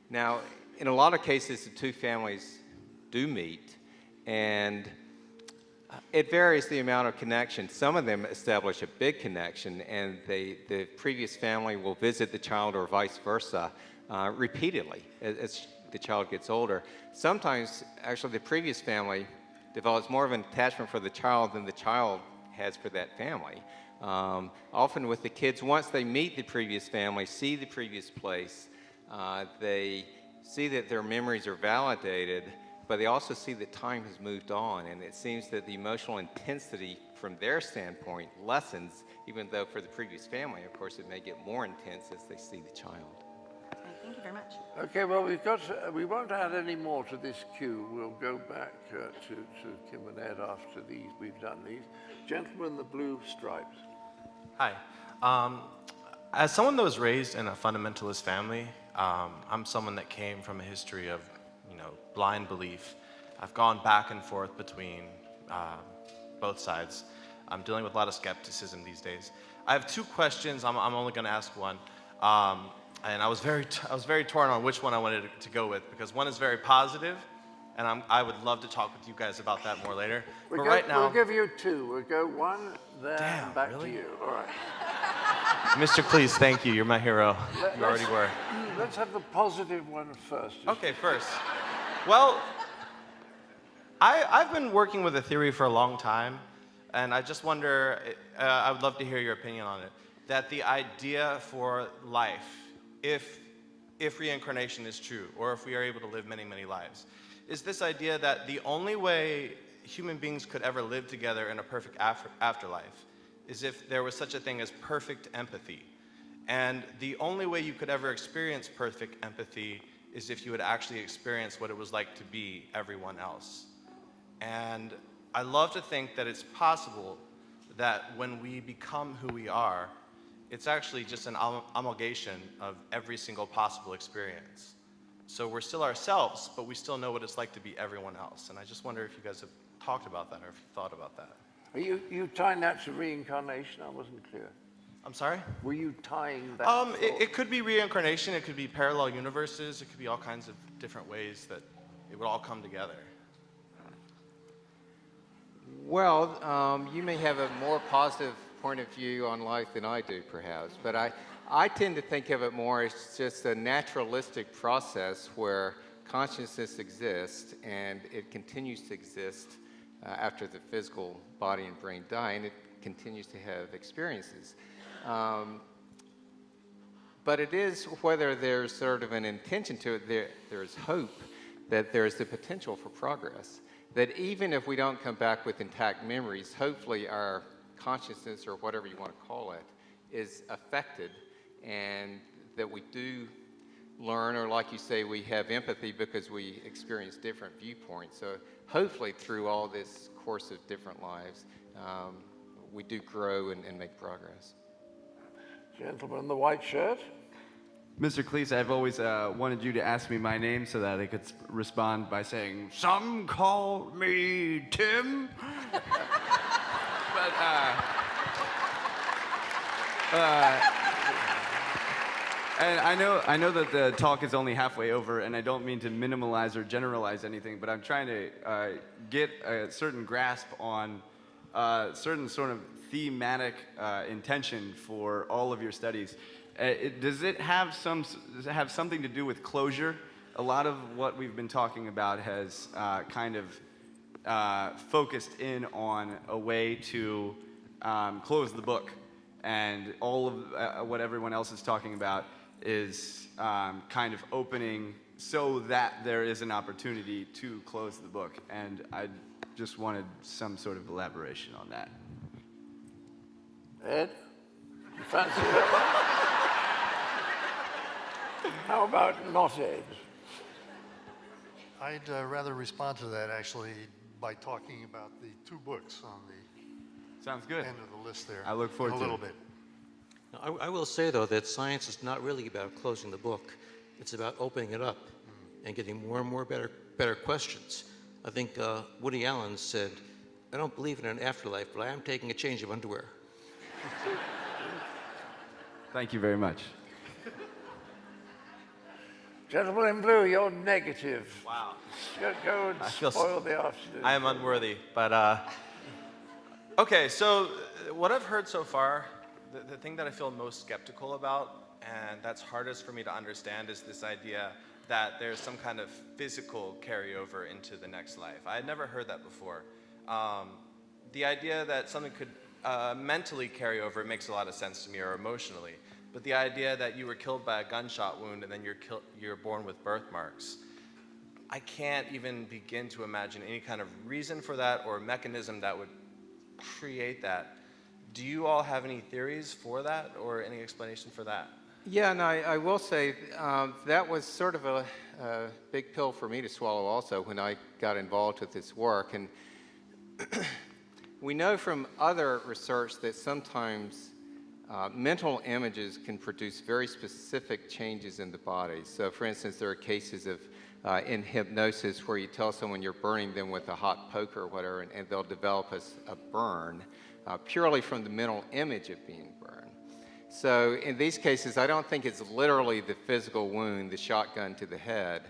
Now, in a lot of cases, the two families do meet, and it varies the amount of connection. Some of them establish a big connection, and the previous family will visit the child or vice versa repeatedly as the child gets older. Sometimes, actually, the previous family develops more of an attachment for the child than the child has for that family. Often with the kids, once they meet the previous family, see the previous place, they see that their memories are validated, but they also see that time has moved on, and it seems that the emotional intensity from their standpoint lessens, even though for the previous family, of course, it may get more intense as they see the child. Thank you very much. Okay, well, we won't add any more to this queue. We'll go back to Kim and Ed after we've done these. Gentleman in the blue stripes. Hi. As someone that was raised in a fundamentalist family, I'm someone that came from a history of, blind belief. I've gone back and forth between both sides. I'm dealing with a lot of skepticism these days. I have two questions. I'm only going to ask one. And I was very torn on which one I wanted to go with, because one is very positive, and I would love to talk with you guys about that more later. But right now, we'll give you two. We'll go one, then Damn, back really? to you. All right. Mr. Cleese, thank you. You're my hero. You already were. Let's have the positive one first. Okay, first. Well, I've been working with a theory for a long time, and I just wonder, I would love to hear your opinion on it, that the idea for life, if reincarnation is true, or if we are able to live many, many lives, is this idea that the only way human beings could ever live together in a perfect afterlife is if there was such a thing as perfect empathy. And the only way you could ever experience perfect empathy is if you would actually experience what it was like to be everyone else. And I love to think that it's possible that when we become who we are, it's actually just an amalgamation of every single possible experience. So we're still ourselves, but we still know what it's like to be everyone else. And I just wonder if you guys have talked about that or thought about that. Are you tying that to reincarnation? I wasn't clear. I'm sorry? Were you tying that? It could be reincarnation, it could be parallel universes, it could be all kinds of different ways that it would all come together. Well, you may have a more positive point of view on life than I do, perhaps, but I tend to think of it more as just a naturalistic process where consciousness exists and it continues to exist after the physical body and brain die, and it continues to have experiences. But it is, whether there's sort of an intention to it, there's hope that there's the potential for progress. That even if we don't come back with intact memories, hopefully our consciousness, or whatever you want to call it, is affected, and that we do learn, or like you say, we have empathy because we experience different viewpoints. So hopefully through all this course of different lives, we do grow and make progress. Gentleman in the white shirt. Mr. Cleese, I've always wanted you to ask me my name so that I could respond by saying, "Some call me Tim." But, and I know that the talk is only halfway over, and I don't mean to minimalize or generalize anything, but I'm trying to get a certain grasp on certain sort of thematic intention for all of your studies. Does it have something to do with closure? A lot of what we've been talking about has kind of focused in on a way to close the book, and all of what everyone else is talking about is kind of opening so that there is an opportunity to close the book. And I just wanted some sort of elaboration on that. Ed, you fancy that? How about not Ed? I'd rather respond to that actually by talking about the two books on the Sounds good. end of the list there. I look forward in to a little it. bit. Now, I will say, though, that science is not really about closing the book. It's about opening it up and getting more and more better questions. I think Woody Allen said, "I don't believe in an afterlife, but I am taking a change of underwear." Thank you very much. Gentleman in blue, you're negative. Wow. Go and I feel spoil the afternoon. I am unworthy, but okay. So what I've heard so far, the thing that I feel most skeptical about, and that's hardest for me to understand, is this idea that there's some kind of physical carryover into the next life. I had never heard that before. The idea that something could mentally carry over makes a lot of sense to me, or emotionally. But the idea that you were killed by a gunshot wound and then you're born with birthmarks, I can't even begin to imagine any kind of reason for that or mechanism that would create that. Do you all have any theories for that or any explanation for that? Yeah, and I will say that was sort of a big pill for me to swallow also when I got involved with this work. And we know from other research that sometimes mental images can produce very specific changes in the body. So for instance, there are cases of in hypnosis where you tell someone you're burning them with a hot poker or whatever, and they'll develop a burn purely from the mental image of being burned. So in these cases, I don't think it's literally the physical wound, the shotgun to the head,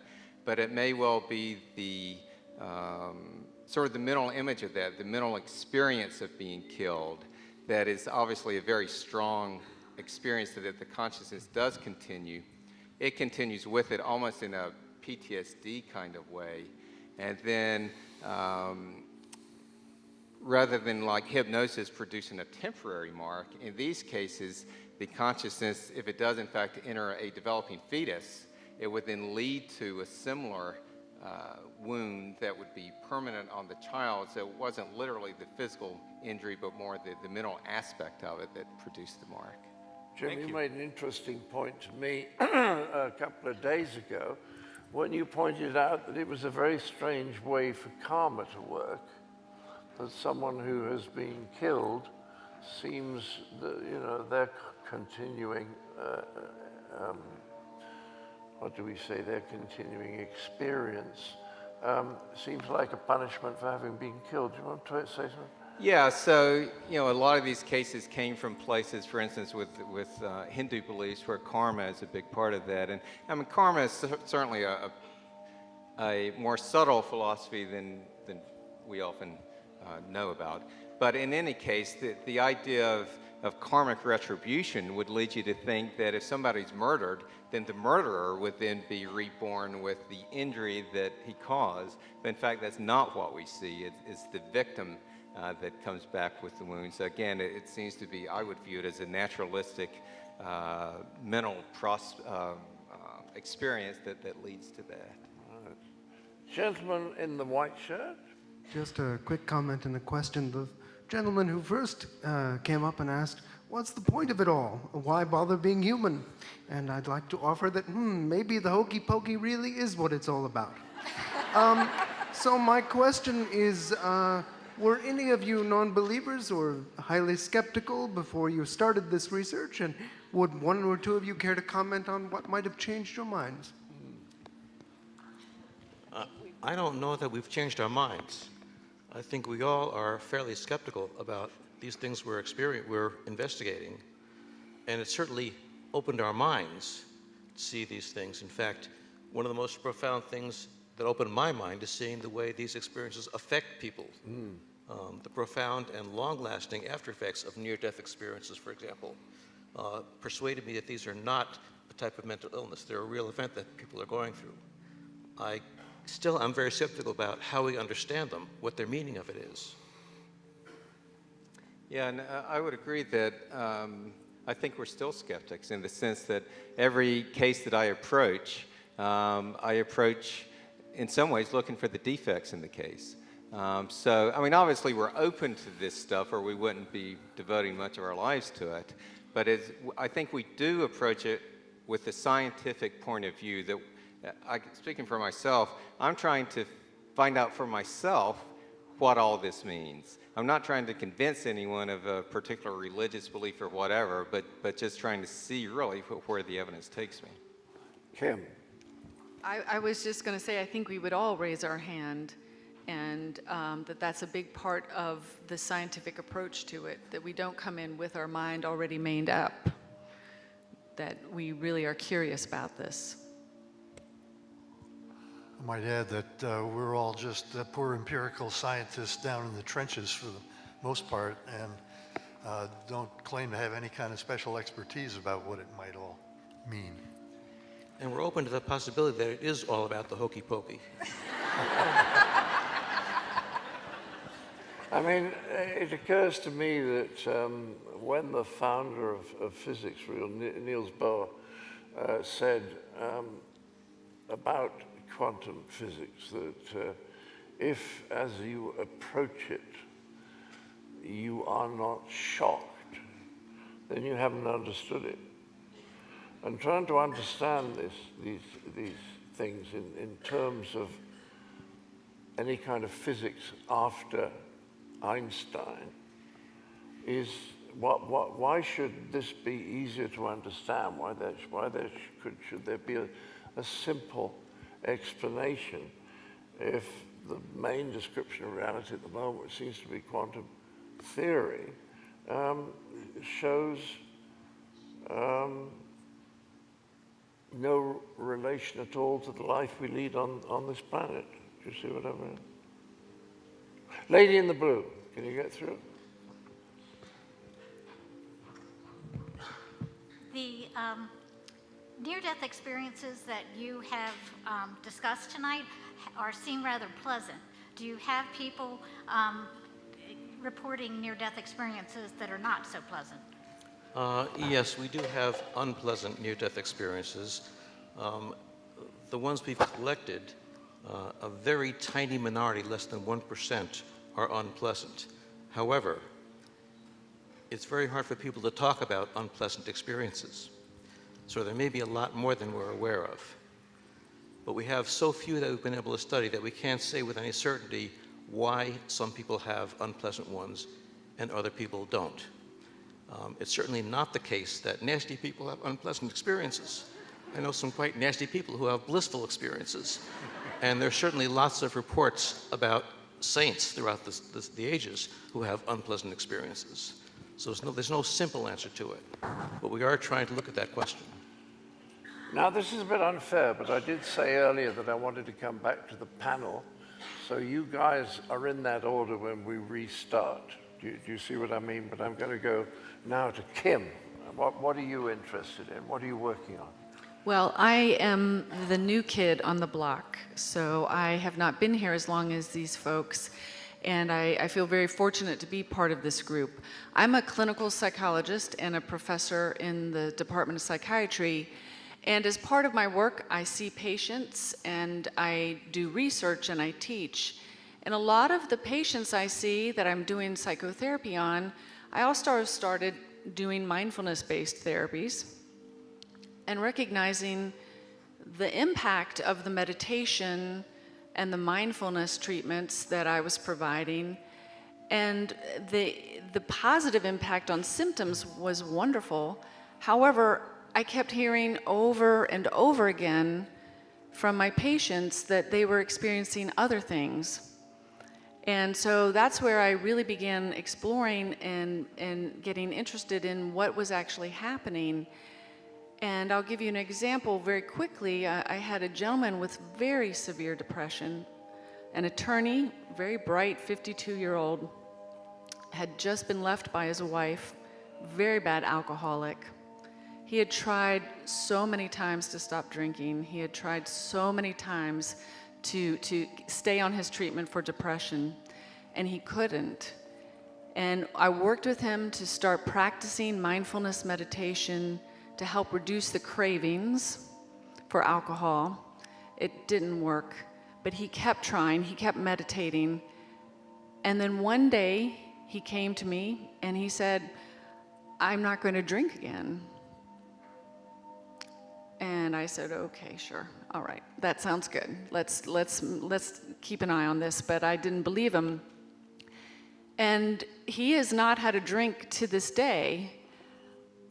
but it may well be the sort of the mental image of that, the mental experience of being killed. That is obviously a very strong experience that if the consciousness does continue, it continues with it almost in a PTSD kind of way. And then rather than like hypnosis producing a temporary mark, in these cases, the consciousness, if it does in fact enter a developing fetus, it would then lead to a similar wound that would be permanent on the child. So it wasn't literally the physical injury, but more the mental aspect of it that produced the mark. Jim, you made an interesting point to me a couple of days ago when you pointed out that it was a very strange way for karma to work, that someone who has been killed seems that, you know, they're continuing, what do we say, their continuing experience seems like a punishment for having been killed. Do you want to say something? Yeah, so, you know, a lot of these cases came from places, for instance, with Hindu beliefs where karma is a big part of that. And I mean, karma is certainly a more subtle philosophy than we often know about. But in any case, the idea of karmic retribution would lead you to think that if somebody's murdered, then the murderer would then be reborn with the injury that he caused. But in fact, that's not what we see. It's the victim that comes back with the wound. So again, it seems to be, I would view it as a naturalistic mental experience that leads to that. Right. Gentleman in the white shirt. Just a quick comment and a question. The gentleman who first came up and asked, what's the point of it all? Why bother being human? And I'd like to offer that, maybe the hokey pokey really is what it's all about. So my question is, were any of you non-believers or highly skeptical before you started this research? And would one or two of you care to comment on what might have changed your minds? I don't know that we've changed our minds. I think we all are fairly skeptical about these things we're investigating. And it certainly opened our minds to see these things. In fact, one of the most profound things that opened my mind is seeing the way these experiences affect people. The profound and long-lasting after effects of near-death experiences, for example, persuaded me that these are not a type of mental illness. They're a real event that people are going through. I'm very skeptical about how we understand them, what their meaning of it is. Yeah, and I would agree that I think we're still skeptics in the sense that every case that I approach in some ways looking for the defects in the case. So, I mean, obviously we're open to this stuff or we wouldn't be devoting much of our lives to it. But I think we do approach it with the scientific point of view that, speaking for myself, I'm trying to find out for myself what all this means. I'm not trying to convince anyone of a particular religious belief or whatever, but just trying to see really where the evidence takes me. Kim. I was just going to say, I think we would all raise our hand and that's a big part of the scientific approach to it, that we don't come in with our mind already made up, that we really are curious about this. I might add that we're all just poor empirical scientists down in the trenches for the most part, and don't claim to have any kind of special expertise about what it might all mean. And we're open to the possibility that it is all about the hokey pokey. I mean, it occurs to me that when the founder of physics, Niels Bohr, said about quantum physics that if, as you approach it, you are not shocked, then you haven't understood it. And trying to understand these things in terms of any kind of physics after Einstein is why should this be easier to understand? Should there be a simple explanation if the main description of reality at the moment, which seems to be quantum theory, shows no relation at all to the life we lead on this planet. Do you see what I mean? Lady in the blue, can you get through? The near-death experiences that you have discussed tonight seem rather pleasant. Do you have people reporting near-death experiences that are not so pleasant? Yes, we do have unpleasant near-death experiences. The ones we've collected, a very tiny minority, less than 1%, are unpleasant. However, it's very hard for people to talk about unpleasant experiences. So there may be a lot more than we're aware of. But we have so few that we've been able to study that we can't say with any certainty why some people have unpleasant ones and other people don't. It's certainly not the case that nasty people have unpleasant experiences. I know some quite nasty people who have blissful experiences. And there's certainly lots of reports about saints throughout the ages who have unpleasant experiences. So there's no simple answer to it. But we are trying to look at that question. Now, this is a bit unfair, but I did say earlier that I wanted to come back to the panel. So you guys are in that order when we restart. Do you see what I mean? But I'm going to go now to Kim. What are you interested in? What are you working on? Well, I am the new kid on the block, so I have not been here as long as these folks, and I feel very fortunate to be part of this group. I'm a clinical psychologist and a professor in the Department of Psychiatry, and as part of my work, I see patients, and I do research, and I teach. And a lot of the patients I see that I'm doing psychotherapy on, I also started doing mindfulness-based therapies and recognizing the impact of the meditation and the mindfulness treatments that I was providing. And the positive impact on symptoms was wonderful. However, I kept hearing over and over again from my patients that they were experiencing other things. And so that's where I really began exploring and getting interested in what was actually happening. And I'll give you an example very quickly. I had a gentleman with very severe depression, an attorney, very bright, 52-year-old, had just been left by his wife, very bad alcoholic. He had tried so many times to stop drinking. He had tried so many times to stay on his treatment for depression, and he couldn't. And I worked with him to start practicing mindfulness meditation to help reduce the cravings for alcohol. It didn't work, but he kept trying, he kept meditating. And then one day he came to me and he said, "I'm not going to drink again." And I said, "Okay, sure, all right, that sounds good. Let's keep an eye on this." But I didn't believe him. And he has not had a drink to this day.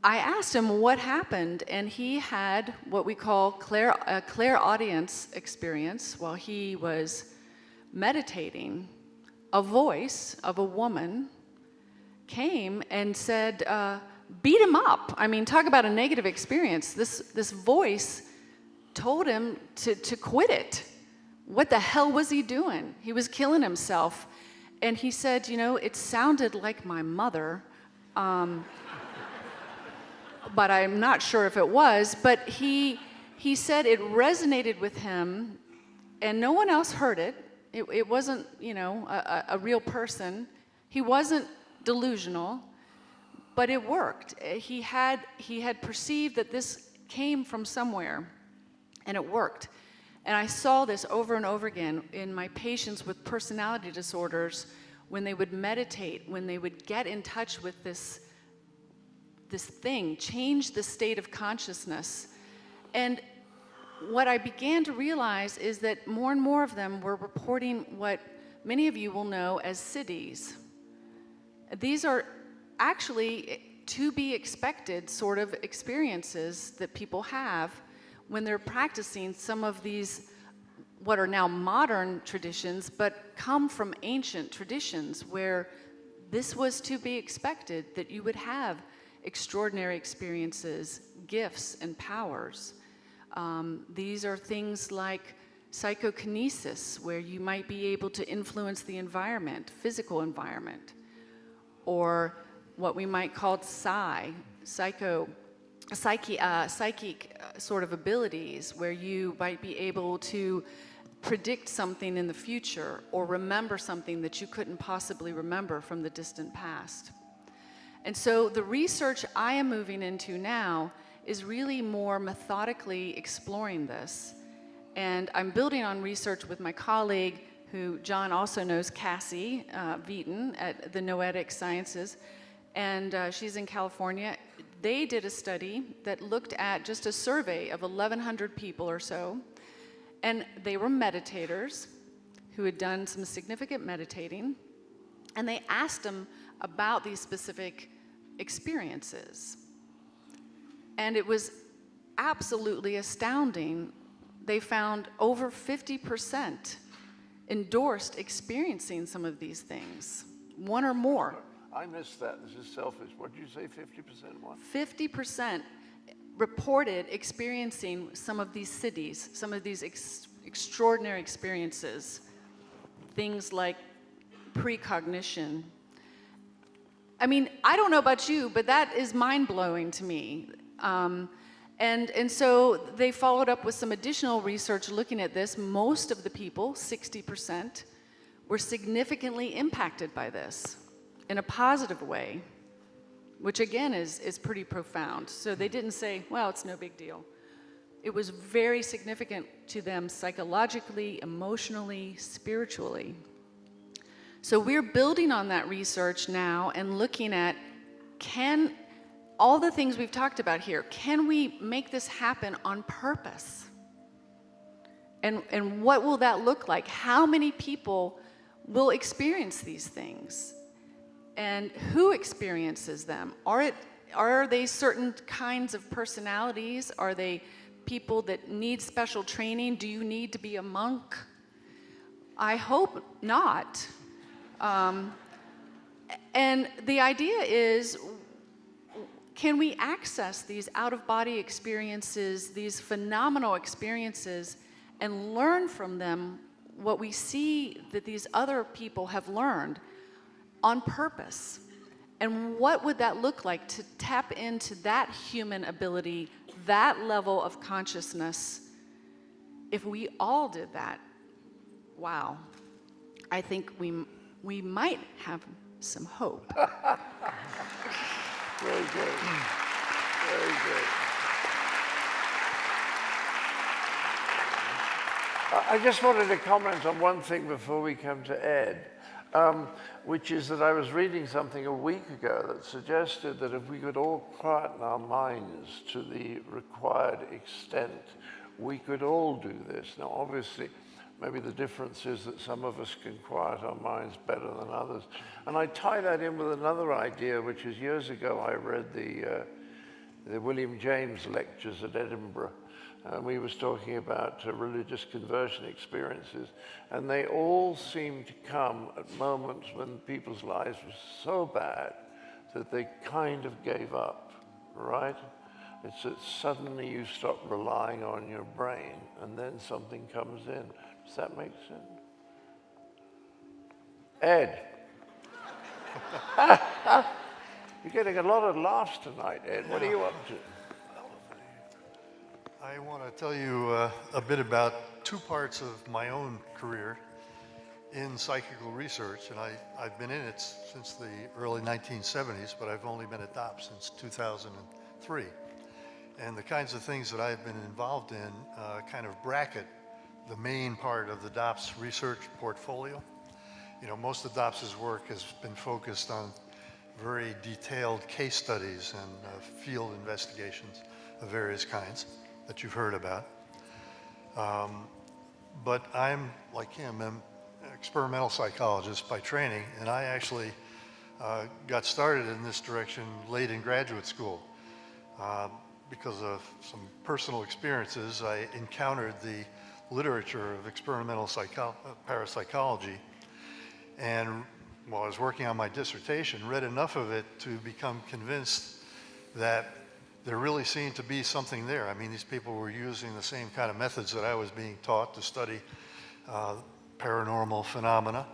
I asked him what happened, and he had what we call a clairaudience experience while he was meditating, a voice of a woman came and said, beat him up. I mean, talk about a negative experience. This voice told him to quit it. What the hell was he doing? He was killing himself. And he said, it sounded like my mother, but I'm not sure if it was. But he said it resonated with him, and no one else heard it. It wasn't, a real person. He wasn't delusional, but it worked. He had perceived that this came from somewhere, and it worked. And I saw this over and over again in my patients with personality disorders when they would meditate, when they would get in touch with this thing, change the state of consciousness. And what I began to realize is that more and more of them were reporting what many of you will know as cities. These are actually to be expected sort of experiences that people have when they're practicing some of these, what are now modern traditions, but come from ancient traditions where this was to be expected, that you would have extraordinary experiences, gifts, and powers. These are things like psychokinesis, where you might be able to influence the environment, physical environment, or what we might call psychic sort of abilities, where you might be able to predict something in the future or remember something that you couldn't possibly remember from the distant past. And so the research I am moving into now is really more methodically exploring this. And I'm building on research with my colleague, who John also knows, Cassie Veaton at the Noetic Sciences, and she's in California. They did a study that looked at just a survey of 1,100 people or so, and they were meditators who had done some significant meditating, and they asked them about these specific experiences. And it was absolutely astounding. They found over 50% endorsed experiencing some of these things, one or more. I missed that. This is selfish. What did you say, 50% what? 50% reported experiencing some of these cities, some of these extraordinary experiences, things like precognition. I mean, I don't know about you, but that is mind-blowing to me. And so they followed up with some additional research looking at this. Most of the people, 60%, were significantly impacted by this in a positive way, which again is pretty profound. So they didn't say, well, it's no big deal. It was very significant to them psychologically, emotionally, spiritually. So we're building on that research now and looking at, can all the things we've talked about here, can we make this happen on purpose? And what will that look like? How many people will experience these things? And who experiences them? Are they certain kinds of personalities? Are they people that need special training? Do you need to be a monk? I hope not. And the idea is, can we access these out-of-body experiences, these phenomenal experiences, and learn from them what we see that these other people have learned on purpose? And what would that look like to tap into that human ability, that level of consciousness? If we all did that, wow, I think we might have some hope. Very good. Very good. I just wanted to comment on one thing before we come to Ed, which is that I was reading something a week ago that suggested that if we could all quieten our minds to the required extent, we could all do this. Now, obviously, maybe the difference is that some of us can quiet our minds better than others. And I tie that in with another idea, which is years ago I read the William James lectures at Edinburgh and we was talking about religious conversion experiences, and they all seem to come at moments when people's lives were so bad that they kind of gave up, right? It's that suddenly you stop relying on your brain, and then something comes in. Does that make sense? Ed. You're getting a lot of laughs tonight, Ed. What are you up to? I want to tell you a bit about two parts of my own career in psychical research, and I've been in it since the early 1970s, but I've only been at DOP since 2003. And the kinds of things that I've been involved in kind of bracket the main part of the DOPS research portfolio. You know, most of DOPS's work has been focused on very detailed case studies and field investigations of various kinds that you've heard about. But I'm, like him, an experimental psychologist by training, and I actually got started in this direction late in graduate school. Because of some personal experiences, I encountered the literature of experimental parapsychology, and while I was working on my dissertation, read enough of it to become convinced that there really seemed to be something there. I mean, these people were using the same kind of methods that I was being taught to study paranormal phenomena.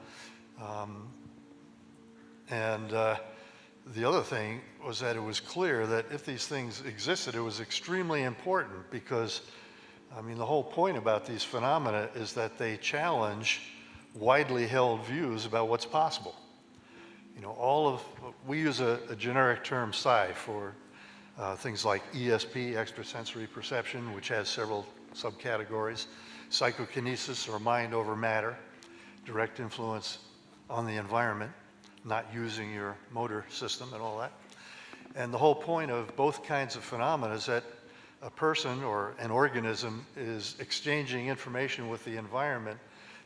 The other thing was that it was clear that if these things existed, it was extremely important because, I mean, the whole point about these phenomena is that they challenge widely held views about what's possible. You know, we use a generic term psi for things like ESP, extrasensory perception, which has several subcategories, psychokinesis, or mind over matter, direct influence on the environment, not using your motor system and all that. And the whole point of both kinds of phenomena is that a person or an organism is exchanging information with the environment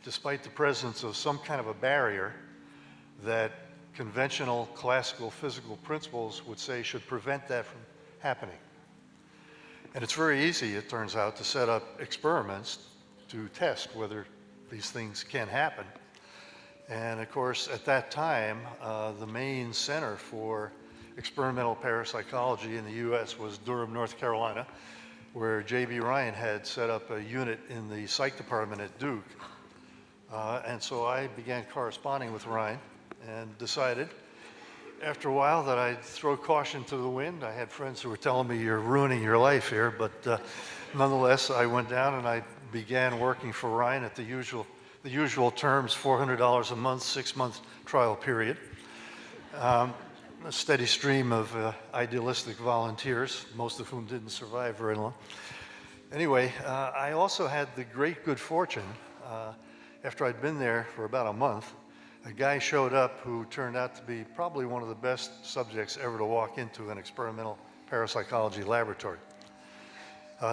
despite the presence of some kind of a barrier that conventional classical physical principles would say should prevent that from happening. And it's very easy, it turns out, to set up experiments to test whether these things can happen. And of course, at that time, the main center for experimental parapsychology in the US was Durham, North Carolina, where J.B. Ryan had set up a unit in the psych department at Duke. And so I began corresponding with Ryan and decided after a while that I'd throw caution to the wind. I had friends who were telling me, you're ruining your life here, but nonetheless, I went down and I began working for Ryan at the usual terms, $400 a month, 6-month trial period. A steady stream of idealistic volunteers, most of whom didn't survive very long. Anyway, I also had the great good fortune, after I'd been there for about a month, a guy showed up who turned out to be probably one of the best subjects ever to walk into an experimental parapsychology laboratory.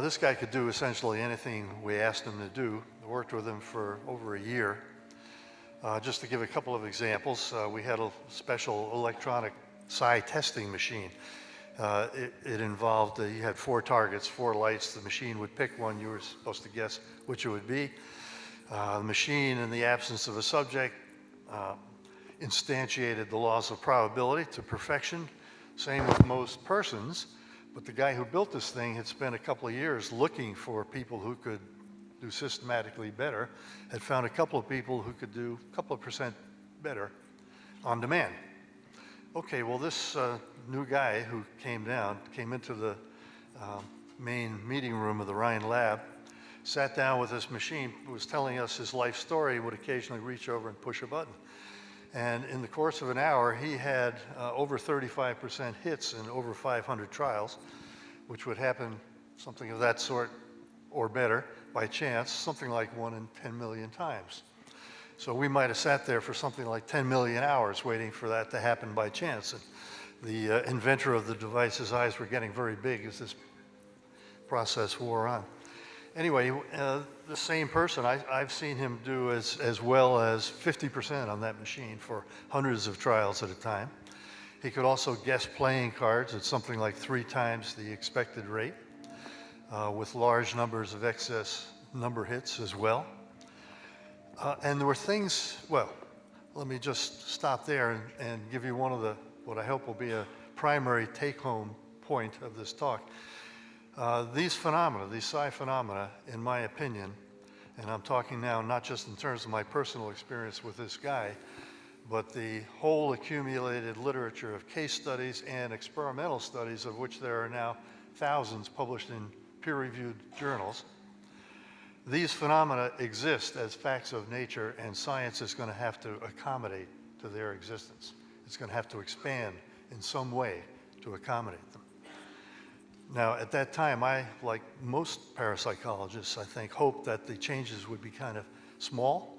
This guy could do essentially anything we asked him to do. I worked with him for over a year. Just to give a couple of examples, we had a special electronic psi testing machine. It involved, you had 4 targets, 4 lights. The machine would pick one. You were supposed to guess which it would be. The machine, in the absence of a subject, instantiated the laws of probability to perfection. Same with most persons. But the guy who built this thing had spent a couple of years looking for people who could do systematically better, had found a couple of people who could do a couple of % better on demand. Okay, well, this new guy who came into the main meeting room of the Ryan lab, sat down with this machine, was telling us his life story, would occasionally reach over and push a button. And in the course of an hour, he had over 35% hits in over 500 trials, which would happen something of that sort or better by chance, something like 1 in 10 million times. So we might have sat there for something like 10 million hours waiting for that to happen by chance. And the inventor of the device's eyes were getting very big as this process wore on. Anyway, the same person, I've seen him do as well as 50% on that machine for hundreds of trials at a time. He could also guess playing cards at something like 3 times the expected rate. with large numbers of excess number hits as well. And there were things, well, let me just stop there and give you one of the, what I hope will be a primary take-home point of this talk. These phenomena, these psi phenomena, in my opinion, and I'm talking now not just in terms of my personal experience with this guy, but the whole accumulated literature of case studies and experimental studies, of which there are now thousands published in peer-reviewed journals. These phenomena exist as facts of nature, and science is going to have to accommodate to their existence. It's going to have to expand in some way to accommodate them. Now, at that time, I, like most parapsychologists, I think, hoped that the changes would be kind of small.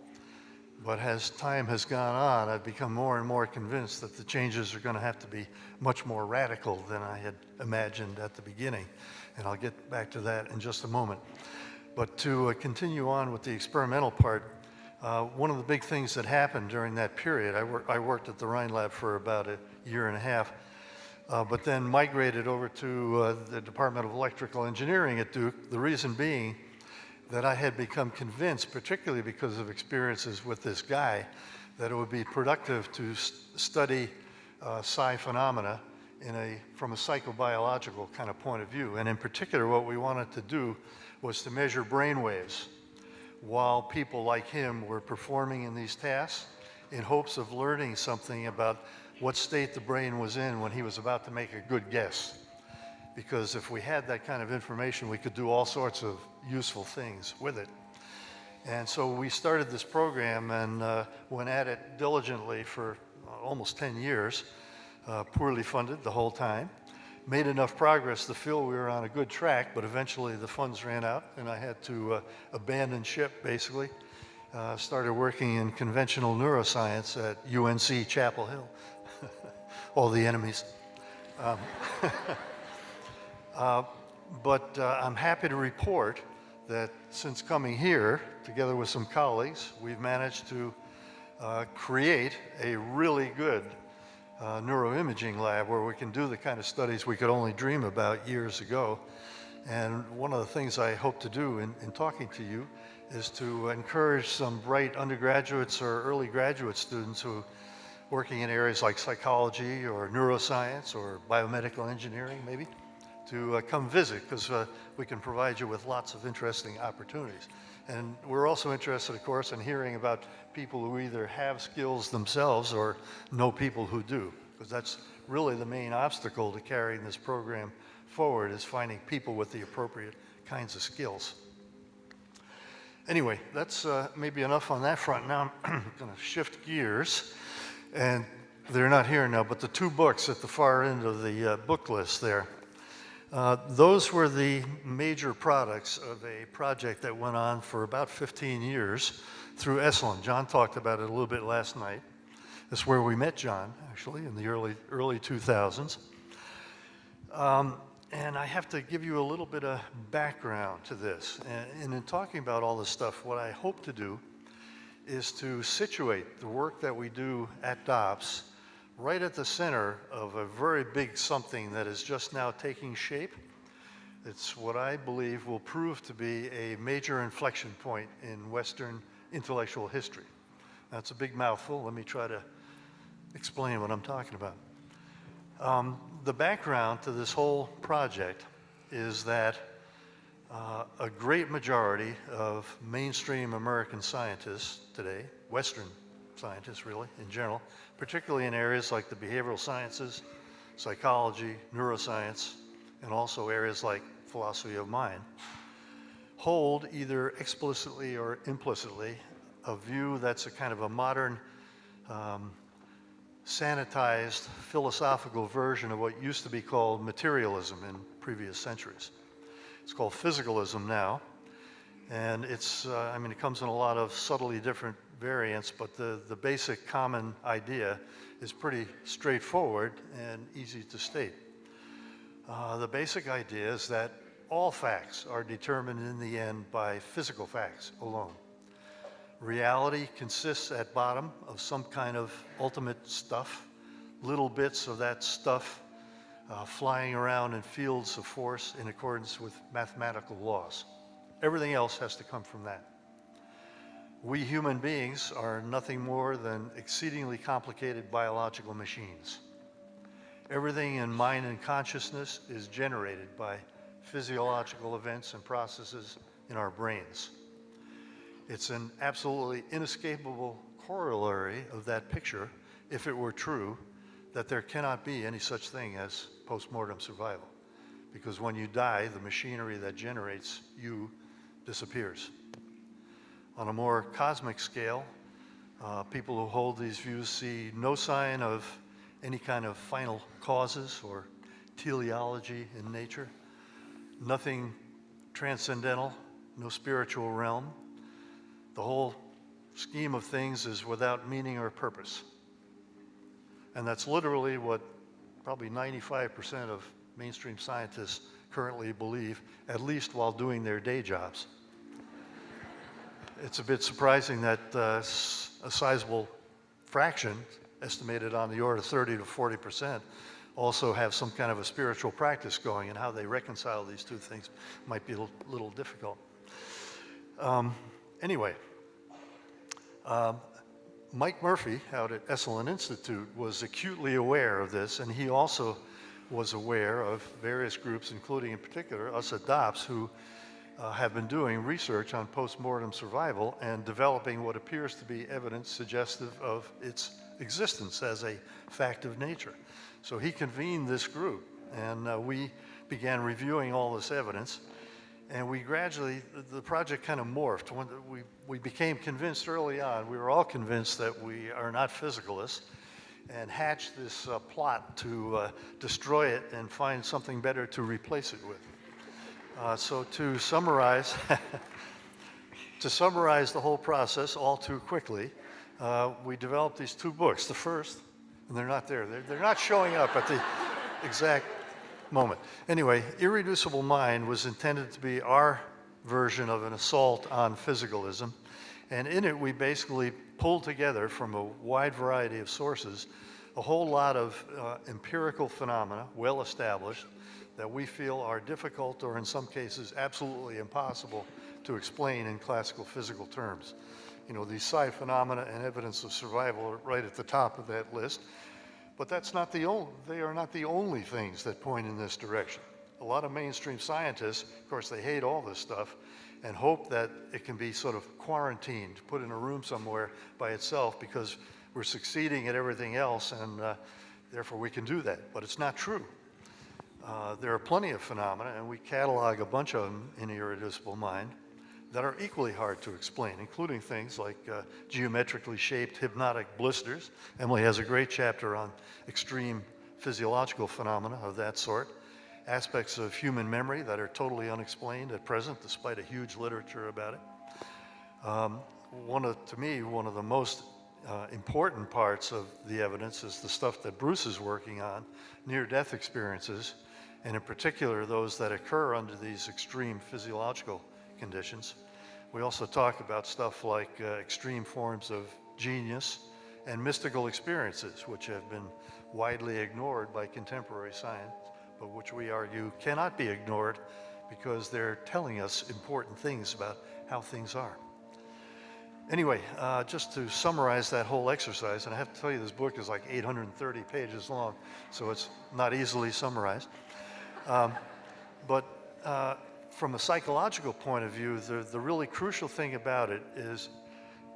But as time has gone on, I've become more and more convinced that the changes are going to have to be much more radical than I had imagined at the beginning. And I'll get back to that in just a moment. But to continue on with the experimental part, one of the big things that happened during that period, I worked at the Rhine Lab for about a year and a half, but then migrated over to the Department of Electrical Engineering at Duke, the reason being that I had become convinced, particularly because of experiences with this guy, that it would be productive to study psi phenomena from a psychobiological kind of point of view. And in particular, what we wanted to do was to measure brain waves while people like him were performing in these tasks in hopes of learning something about what state the brain was in when he was about to make a good guess. Because if we had that kind of information, we could do all sorts of useful things with it. And so we started this program and went at it diligently for almost 10 years, poorly funded the whole time. Made enough progress to feel we were on a good track, but eventually the funds ran out and I had to abandon ship, basically. Started working in conventional neuroscience at UNC Chapel Hill. All the enemies. But I'm happy to report that since coming here, together with some colleagues, we've managed to create a really good neuroimaging lab where we can do the kind of studies we could only dream about years ago. And one of the things I hope to do in talking to you is to encourage some bright undergraduates or early graduate students who working in areas like psychology or neuroscience or biomedical engineering maybe, to come visit, because we can provide you with lots of interesting opportunities. And we're also interested, of course, in hearing about people who either have skills themselves or know people who do, because that's really the main obstacle to carrying this program forward, is finding people with the appropriate kinds of skills. Anyway, that's maybe enough on that front. Now I'm going to shift gears, and they're not here now, but the two books at the far end of the book list there, those were the major products of a project that went on for about 15 years through Esalen. John talked about it a little bit last night. That's where we met John, actually, in the early 2000s. And I have to give you a little bit of background to this. And in talking about all this stuff, what I hope to do is to situate the work that we do at DOPS right at the center of a very big something that is just now taking shape. It's what I believe will prove to be a major inflection point in Western intellectual history. That's a big mouthful. Let me try to explain what I'm talking about. The background to this whole project is that a great majority of mainstream American scientists today, Western scientists really in general, particularly in areas like the behavioral sciences, psychology, neuroscience, and also areas like philosophy of mind, hold either explicitly or implicitly a view that's a kind of a modern, sanitized philosophical version of what used to be called materialism in previous centuries. It's called physicalism now, and it's, I mean, it comes in a lot of subtly different variants, but the basic common idea is pretty straightforward and easy to state. The basic idea is that all facts are determined in the end by physical facts alone. Reality consists at bottom of some kind of ultimate stuff. Little bits of that stuff flying around in fields of force in accordance with mathematical laws. Everything else has to come from that. We human beings are nothing more than exceedingly complicated biological machines. Everything in mind and consciousness is generated by physiological events and processes in our brains. It's an absolutely inescapable corollary of that picture, if it were true, that there cannot be any such thing as post-mortem survival. Because when you die, the machinery that generates you disappears. On a more cosmic scale, people who hold these views see no sign of any kind of final causes or teleology in nature, nothing transcendental, no spiritual realm. The whole scheme of things is without meaning or purpose. And that's literally what probably 95% of mainstream scientists currently believe, at least while doing their day jobs. It's a bit surprising that a sizable fraction, estimated on the order of 30 to 40%, also have some kind of a spiritual practice going, and how they reconcile these two things might be a little difficult. Anyway, Mike Murphy out at Esalen Institute was acutely aware of this, and he also was aware of various groups, including in particular us at DOPS, who have been doing research on post-mortem survival and developing what appears to be evidence suggestive of its existence as a fact of nature. So he convened this group, and we began reviewing all this evidence, and we gradually, the project kind of morphed. When we became convinced early on, we were all convinced that we are not physicalists, and hatched this plot to destroy it and find something better to replace it with. So to summarize, the whole process all too quickly, we developed these two books. The first, and they're not there. They're not showing up at the exact moment. Anyway, Irreducible Mind was intended to be our version of an assault on physicalism. And in it, we basically pulled together from a wide variety of sources a whole lot of empirical phenomena, well established, that we feel are difficult or in some cases absolutely impossible to explain in classical physical terms. You know, these psi phenomena and evidence of survival are right at the top of that list, but that's not the only, they are not the only things that point in this direction. A lot of mainstream scientists, of course, they hate all this stuff and hope that it can be sort of quarantined, put in a room somewhere by itself because we're succeeding at everything else and therefore we can do that, but it's not true. There are plenty of phenomena, and we catalog a bunch of them in Irreducible Mind, that are equally hard to explain, including things like geometrically shaped hypnotic blisters. Emily has a great chapter on extreme physiological phenomena of that sort. Aspects of human memory that are totally unexplained at present, despite a huge literature about it. To me, one of the most important parts of the evidence is the stuff that Bruce is working on, near-death experiences, and in particular those that occur under these extreme physiological conditions. We also talk about stuff like extreme forms of genius and mystical experiences, which have been widely ignored by contemporary science, but which we argue cannot be ignored because they're telling us important things about how things are. Anyway, just to summarize that whole exercise, and I have to tell you this book is like 830 pages long, so it's not easily summarized. But from a psychological point of view, the really crucial thing about it is,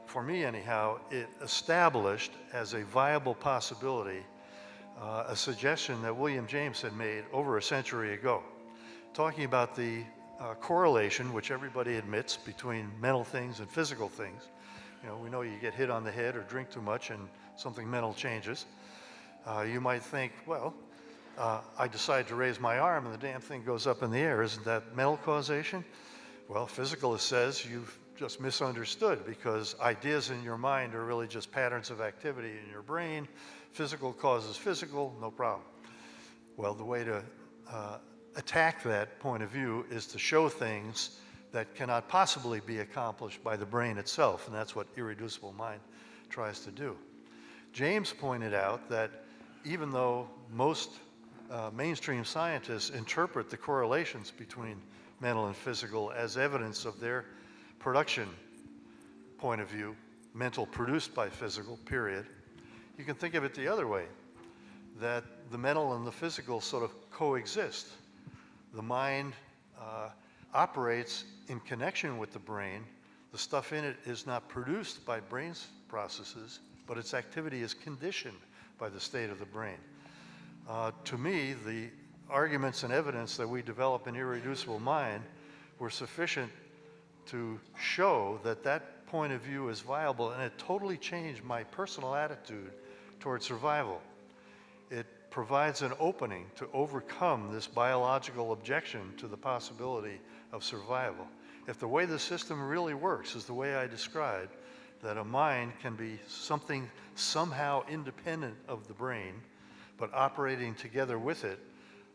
for me anyhow, it established as a viable possibility a suggestion that William James had made over a century ago, talking about the correlation, which everybody admits, between mental things and physical things. You know, we know you get hit on the head or drink too much and something mental changes. You might think, well, I decide to raise my arm and the damn thing goes up in the air. Isn't that mental causation? Well, physicalist says you've just misunderstood, because ideas in your mind are really just patterns of activity in your brain. Physical causes physical, no problem. Well, the way to attack that point of view is to show things that cannot possibly be accomplished by the brain itself, and that's what Irreducible Mind tries to do. James pointed out that even though most mainstream scientists interpret the correlations between mental and physical as evidence of their production point of view, mental produced by physical, period. You can think of it the other way, that the mental and the physical sort of coexist. The mind operates in connection with the brain. The stuff in it is not produced by brain's processes, but its activity is conditioned by the state of the brain. To me, the arguments and evidence that we develop in Irreducible Mind were sufficient to show that that point of view is viable, and it totally changed my personal attitude toward survival. It provides an opening to overcome this biological objection to the possibility of survival. If the way the system really works is the way I described, that a mind can be something somehow independent of the brain, but operating together with it,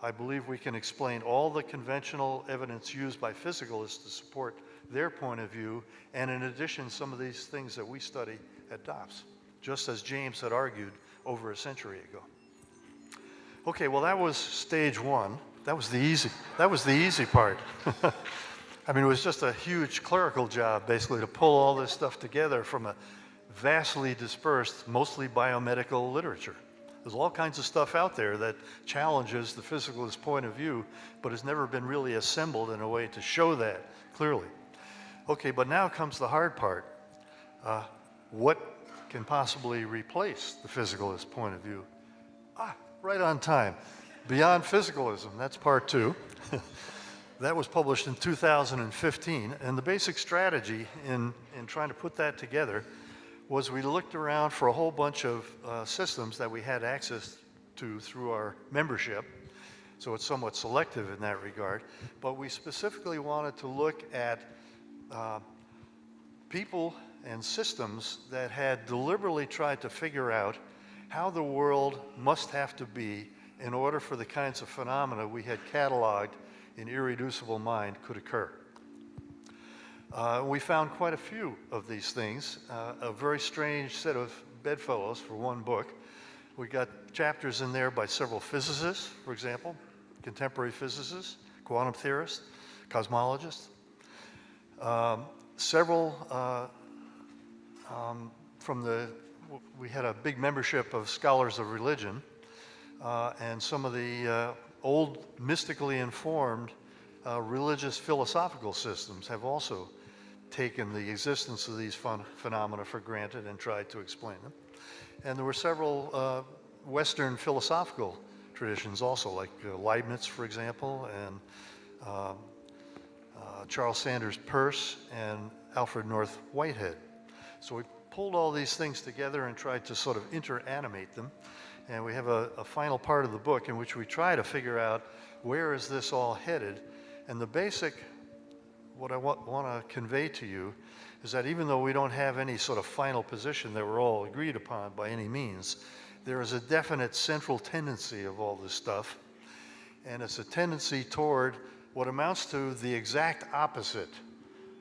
I believe we can explain all the conventional evidence used by physicalists to support their point of view, and in addition, some of these things that we study at DOPS, just as James had argued over a century ago. Okay, well, that was stage one. That was the easy part. I mean, it was just a huge clerical job, basically, to pull all this stuff together from a vastly dispersed, mostly biomedical literature. There's all kinds of stuff out there that challenges the physicalist point of view, but has never been really assembled in a way to show that clearly. Okay, but now comes the hard part. What can possibly replace the physicalist point of view? Right on time. Beyond Physicalism, that's part 2. That was published in 2015, and the basic strategy in trying to put that together was we looked around for a whole bunch of systems that we had access to through our membership, so it's somewhat selective in that regard, but we specifically wanted to look at people and systems that had deliberately tried to figure out how the world must have to be in order for the kinds of phenomena we had cataloged in Irreducible Mind could occur. We found quite a few of these things, a very strange set of bedfellows for one book. We got chapters in there by several physicists, for example, contemporary physicists, quantum theorists, cosmologists. We had a big membership of scholars of religion, and some of the old mystically informed religious philosophical systems have also taken the existence of these phenomena for granted and tried to explain them. And there were several Western philosophical traditions also, like Leibniz, for example, and Charles Sanders Peirce and Alfred North Whitehead. So we pulled all these things together and tried to sort of interanimate them. And we have a final part of the book in which we try to figure out where is this all headed. And the basic, what I want to convey to you is that even though we don't have any sort of final position that we're all agreed upon by any means, there is a definite central tendency of all this stuff. And it's a tendency toward what amounts to the exact opposite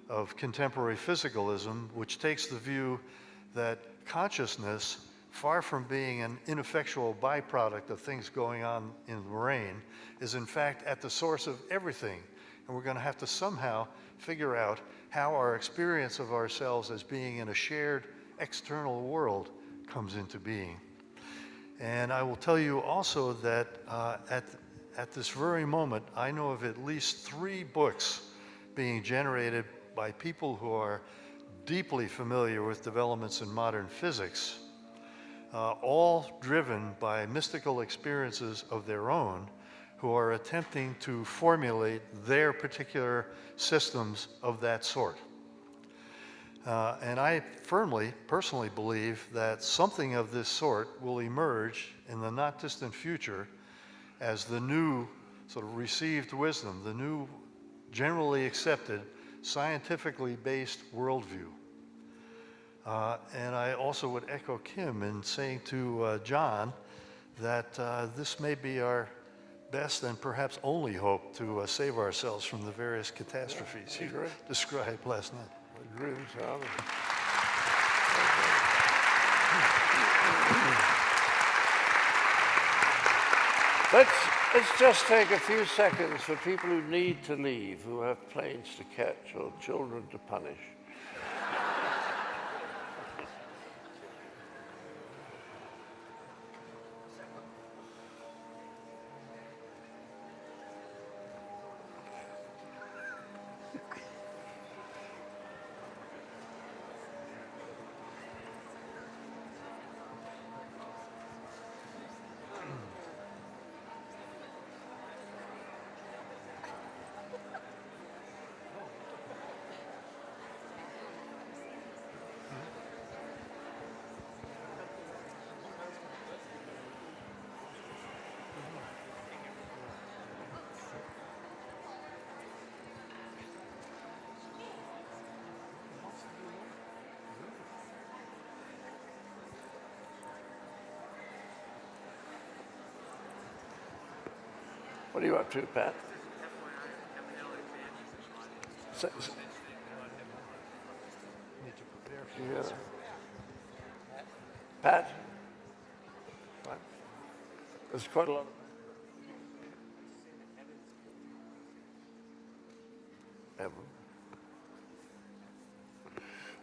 of contemporary physicalism, which takes the view that consciousness, far from being an ineffectual byproduct of things going on in the brain, is in fact at the source of everything. And we're going to have to somehow figure out how our experience of ourselves as being in a shared external world comes into being. And I will tell you also that at this very moment, I know of at least 3 books being generated by people who are deeply familiar with developments in modern physics, all driven by mystical experiences of their own, who are attempting to formulate their particular systems of that sort. And I personally believe that something of this sort will emerge in the not distant future as the new sort of received wisdom, the new generally accepted scientifically based worldview. And I also would echo Kim in saying to John that this may be our best and perhaps only hope to save ourselves from the various catastrophes you described last night. I agree with John. Let's just take a few seconds for people who need to leave, who have planes to catch or children to punish. What are you up to, Pat? Yeah. Pat? What? There's quite a lot. Evan.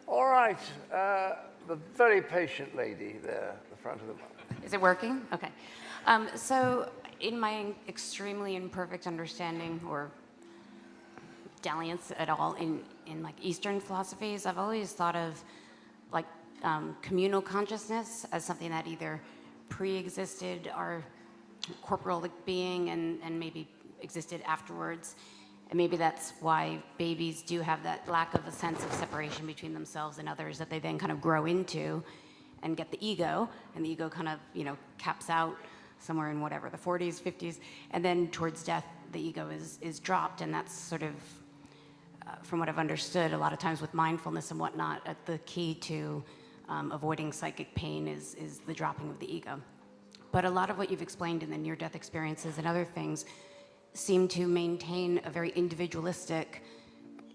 All right. The very patient lady there, the front of the book. Is it working? Okay. So in my extremely imperfect understanding or dalliance at all in like Eastern philosophies, I've always thought of like communal consciousness as something that either pre-existed our corporal being and maybe existed afterwards. And maybe that's why babies do have that lack of a sense of separation between themselves and others that they then kind of grow into and get the ego, and the ego kind of, you know, caps out somewhere in whatever, the 40s, 50s, and then towards death, the ego is dropped, and that's sort of, from what I've understood, a lot of times with mindfulness and whatnot, the key to avoiding psychic pain is the dropping of the ego. But a lot of what you've explained in the near-death experiences and other things seem to maintain a very individualistic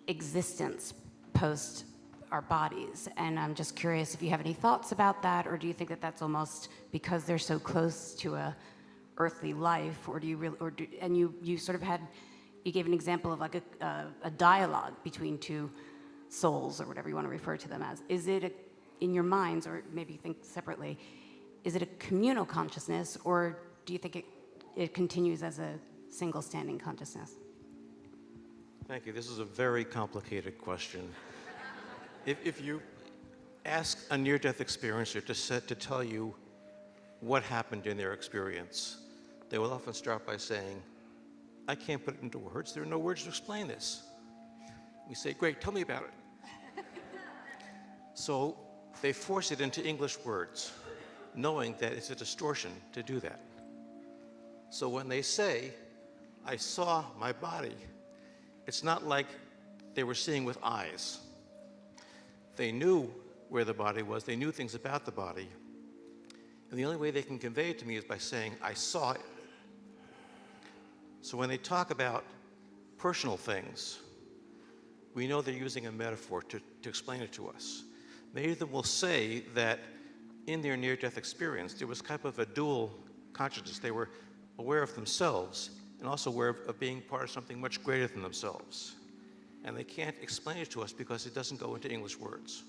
existence post our bodies. And I'm just curious if you have any thoughts about that, or do you think that that's almost because they're so close to a earthly life, or do you really, and you sort of had, you gave an example of like a dialogue between two souls, or whatever you want to refer to them as. Is it in your minds, or maybe think separately, is it a communal consciousness, or do you think it continues as a single standing consciousness? Thank you. This is a very complicated question. If you ask a near-death experiencer to tell you what happened in their experience, they will often start by saying, I can't put it into words. There are no words to explain this. We say, great, tell me about it. So they force it into English words, knowing that it's a distortion to do that. So when they say, I saw my body, it's not like they were seeing with eyes. They knew where the body was, they knew things about the body, and the only way they can convey it to me is by saying, I saw it. So when they talk about personal things, we know they're using a metaphor to explain it to us. Many of them will say that in their near-death experience, there was kind of a dual consciousness. They were aware of themselves and also aware of being part of something much greater than themselves. And they can't explain it to us because it doesn't go into English words.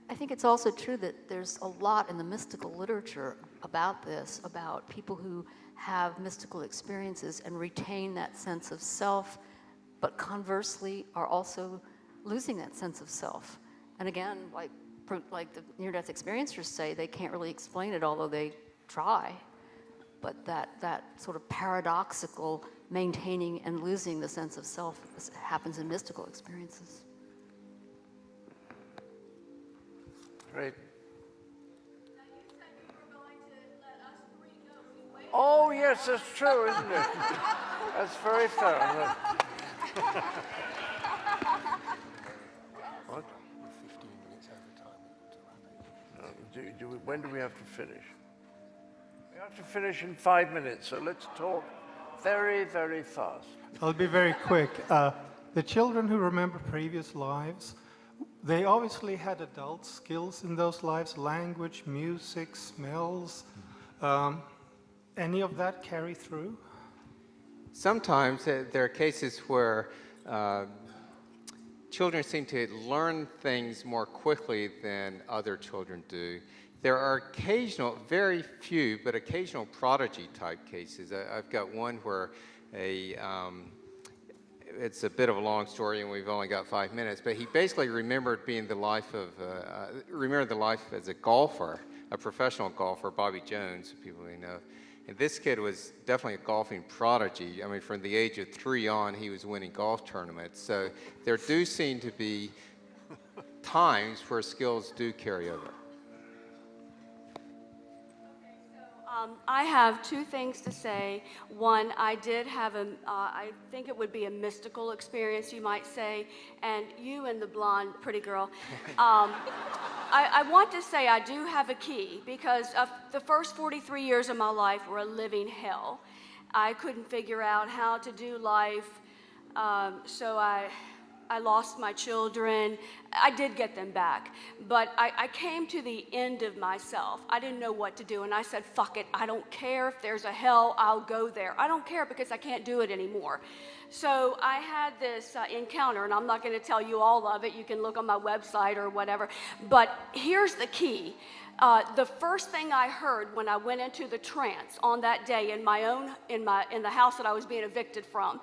I think it's also true that there's a lot in the mystical literature about this, about people who have mystical experiences and retain that sense of self, but conversely are also losing that sense of self. And again, like the near-death experiencers say, they can't really explain it, although they try. But that sort of paradoxical maintaining and losing the sense of self happens in mystical experiences. Great. Oh, yes, that's true, isn't it? That's very fair. What? 15 minutes over time. When do we have to finish? We have to finish in 5 minutes, so let's talk very, very fast. I'll be very quick. The children who remember previous lives, they obviously had adult skills in those lives, language, music, smells. any of that carry through? Sometimes there are cases where children seem to learn things more quickly than other children do. There are occasional, very few, but occasional prodigy type cases. I've got one where it's a bit of a long story and we've only got 5 minutes, but he basically remembered remembered the life as a golfer, a professional golfer, Bobby Jones, people may know. And this kid was definitely a golfing prodigy. I mean, from the age of 3 on, he was winning golf tournaments. So there do seem to be times where skills do carry over. I have 2 things to say. One, I did have I think it would be a mystical experience, you might say, and you and the blonde pretty girl. I want to say I do have a key because the first 43 years of my life were a living hell. I couldn't figure out how to do life, so I lost my children. I did get them back, but I came to the end of myself. I didn't know what to do, and I said, fuck it. I don't care if there's a hell, I'll go there. I don't care because I can't do it anymore. So I had this encounter, and I'm not going to tell you all of it. You can look on my website or whatever, but here's the key. The first thing I heard when I went into the trance on that day in the house that I was being evicted from,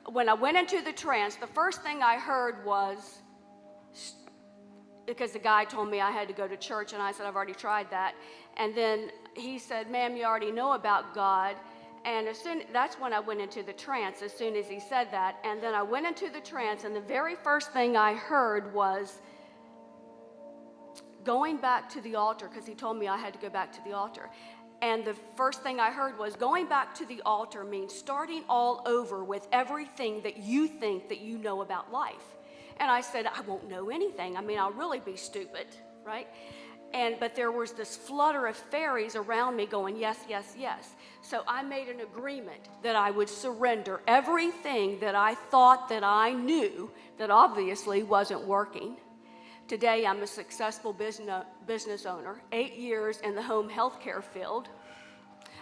when I went into the trance, the first thing I heard was, because the guy told me I had to go to church, and I said, I've already tried that. And then he said, ma'am, you already know about God. And that's when I went into the trance, as soon as he said that. And then I went into the trance, and the very first thing I heard was going back to the altar, because he told me I had to go back to the altar. And the first thing I heard was going back to the altar means starting all over with everything that you think that you know about life. And I said, I won't know anything. I mean, I'll really be stupid, right? But there was this flutter of fairies around me going, yes, yes, yes. So I made an agreement that I would surrender everything that I thought that I knew that obviously wasn't working. Today, I'm a successful business owner, 8 years in the home health care field,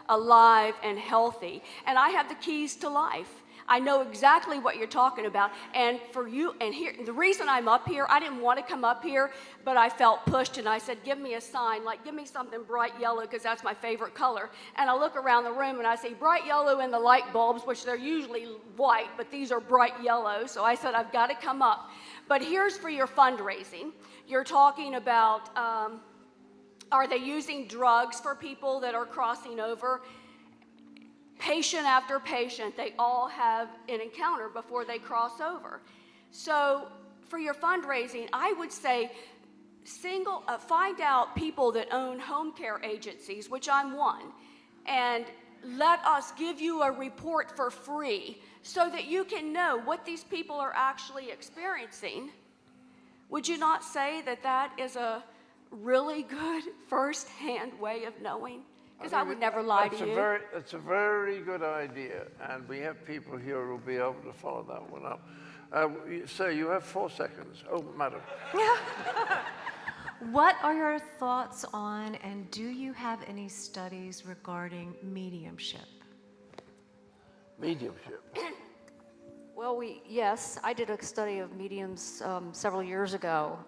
alive and healthy, and I have the keys to life. I know exactly what you're talking about, and for you, and here, the reason I'm up here, I didn't want to come up here, but I felt pushed, and I said, give me a sign, like give me something bright yellow, because that's my favorite color. And I look around the room, and I see bright yellow in the light bulbs, which they're usually white, but these are bright yellow, so I said, I've got to come up. But here's for your fundraising. You're talking about, are they using drugs for people that are crossing over? Patient after patient, they all have an encounter before they cross over. So for your fundraising, I would say find out people that own home care agencies, which I'm one, and let us give you a report for free so that you can know what these people are actually experiencing. Would you not say that that is a really good first-hand way of knowing? Because I would never lie to you. It's a very good idea, and we have people here who will be able to follow that one up. Sir, you have 4 seconds. Oh, madam. What are your thoughts on, and do you have any studies regarding mediumship? Mediumship. Well, yes, I did a study of mediums several years ago.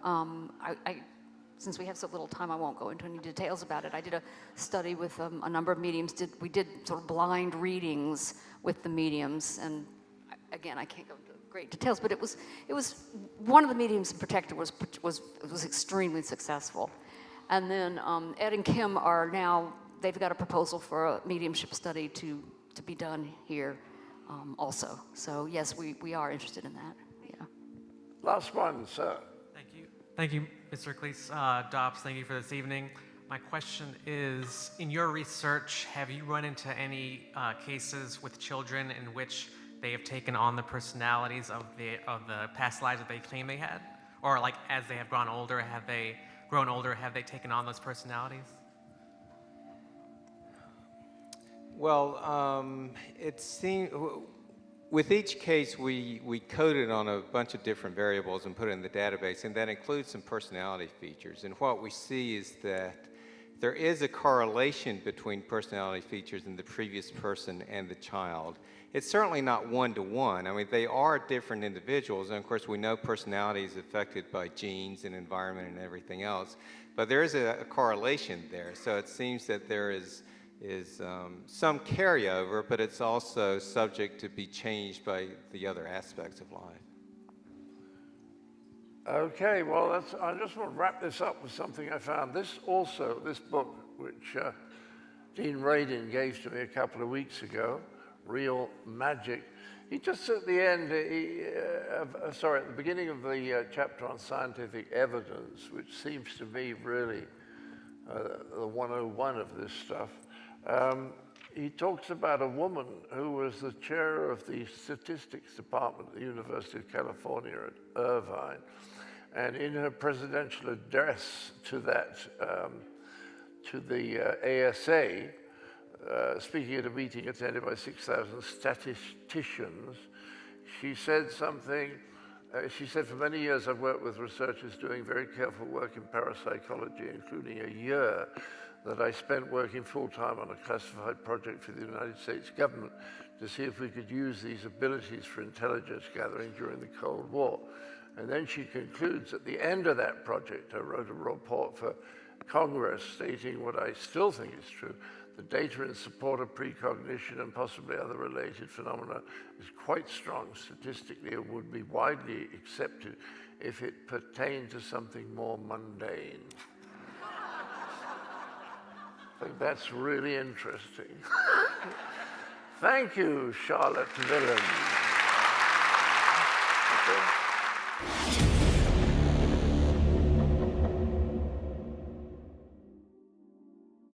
Since we have so little time, I won't go into any details about it. I did a study with a number of mediums. We did sort of blind readings with the mediums, and again, I can't go into great details, but it was one of the mediums in particular was extremely successful. And then Ed and Kim are now, they've got a proposal for a mediumship study to be done here also. So yes, we are interested in that. Yeah. Last one, sir. Thank you, Mr. Cleese. Dobbs, thank you for this evening. My question is, in your research, have you run into any cases with children in which they have taken on the personalities of the past lives that they claim they had? Or like as they have grown older, have they taken on those personalities? Well, it seems, with each case, we coded on a bunch of different variables and put it in the database, and that includes some personality features. And what we see is that there is a correlation between personality features in the previous person and the child. It's certainly not one-to-one. I mean, they are different individuals, and of course we know personality is affected by genes and environment and everything else, but there is a correlation there. So it seems that there is some carryover, but it's also subject to be changed by the other aspects of life. Okay, well, I just want to wrap this up with something I found. This book, which Dean Radin gave to me a couple of weeks ago, Real Magic. He just at the end, at the beginning of the chapter on scientific evidence, which seems to me really the 101 of this stuff, he talks about a woman who was the chair of the statistics department at the University of California at Irvine. And in her presidential address to the ASA, speaking at a meeting attended by 6,000 statisticians, she said something. She said, for many years I've worked with researchers doing very careful work in parapsychology, including a year that I spent working full-time on a classified project for the United States government to see if we could use these abilities for intelligence gathering during the Cold War. And then she concludes, at the end of that project, I wrote a report for Congress stating what I still think is true. The data in support of precognition and possibly other related phenomena is quite strong statistically and would be widely accepted if it pertained to something more mundane. I think that's really interesting. Thank you, Charlotte Villan.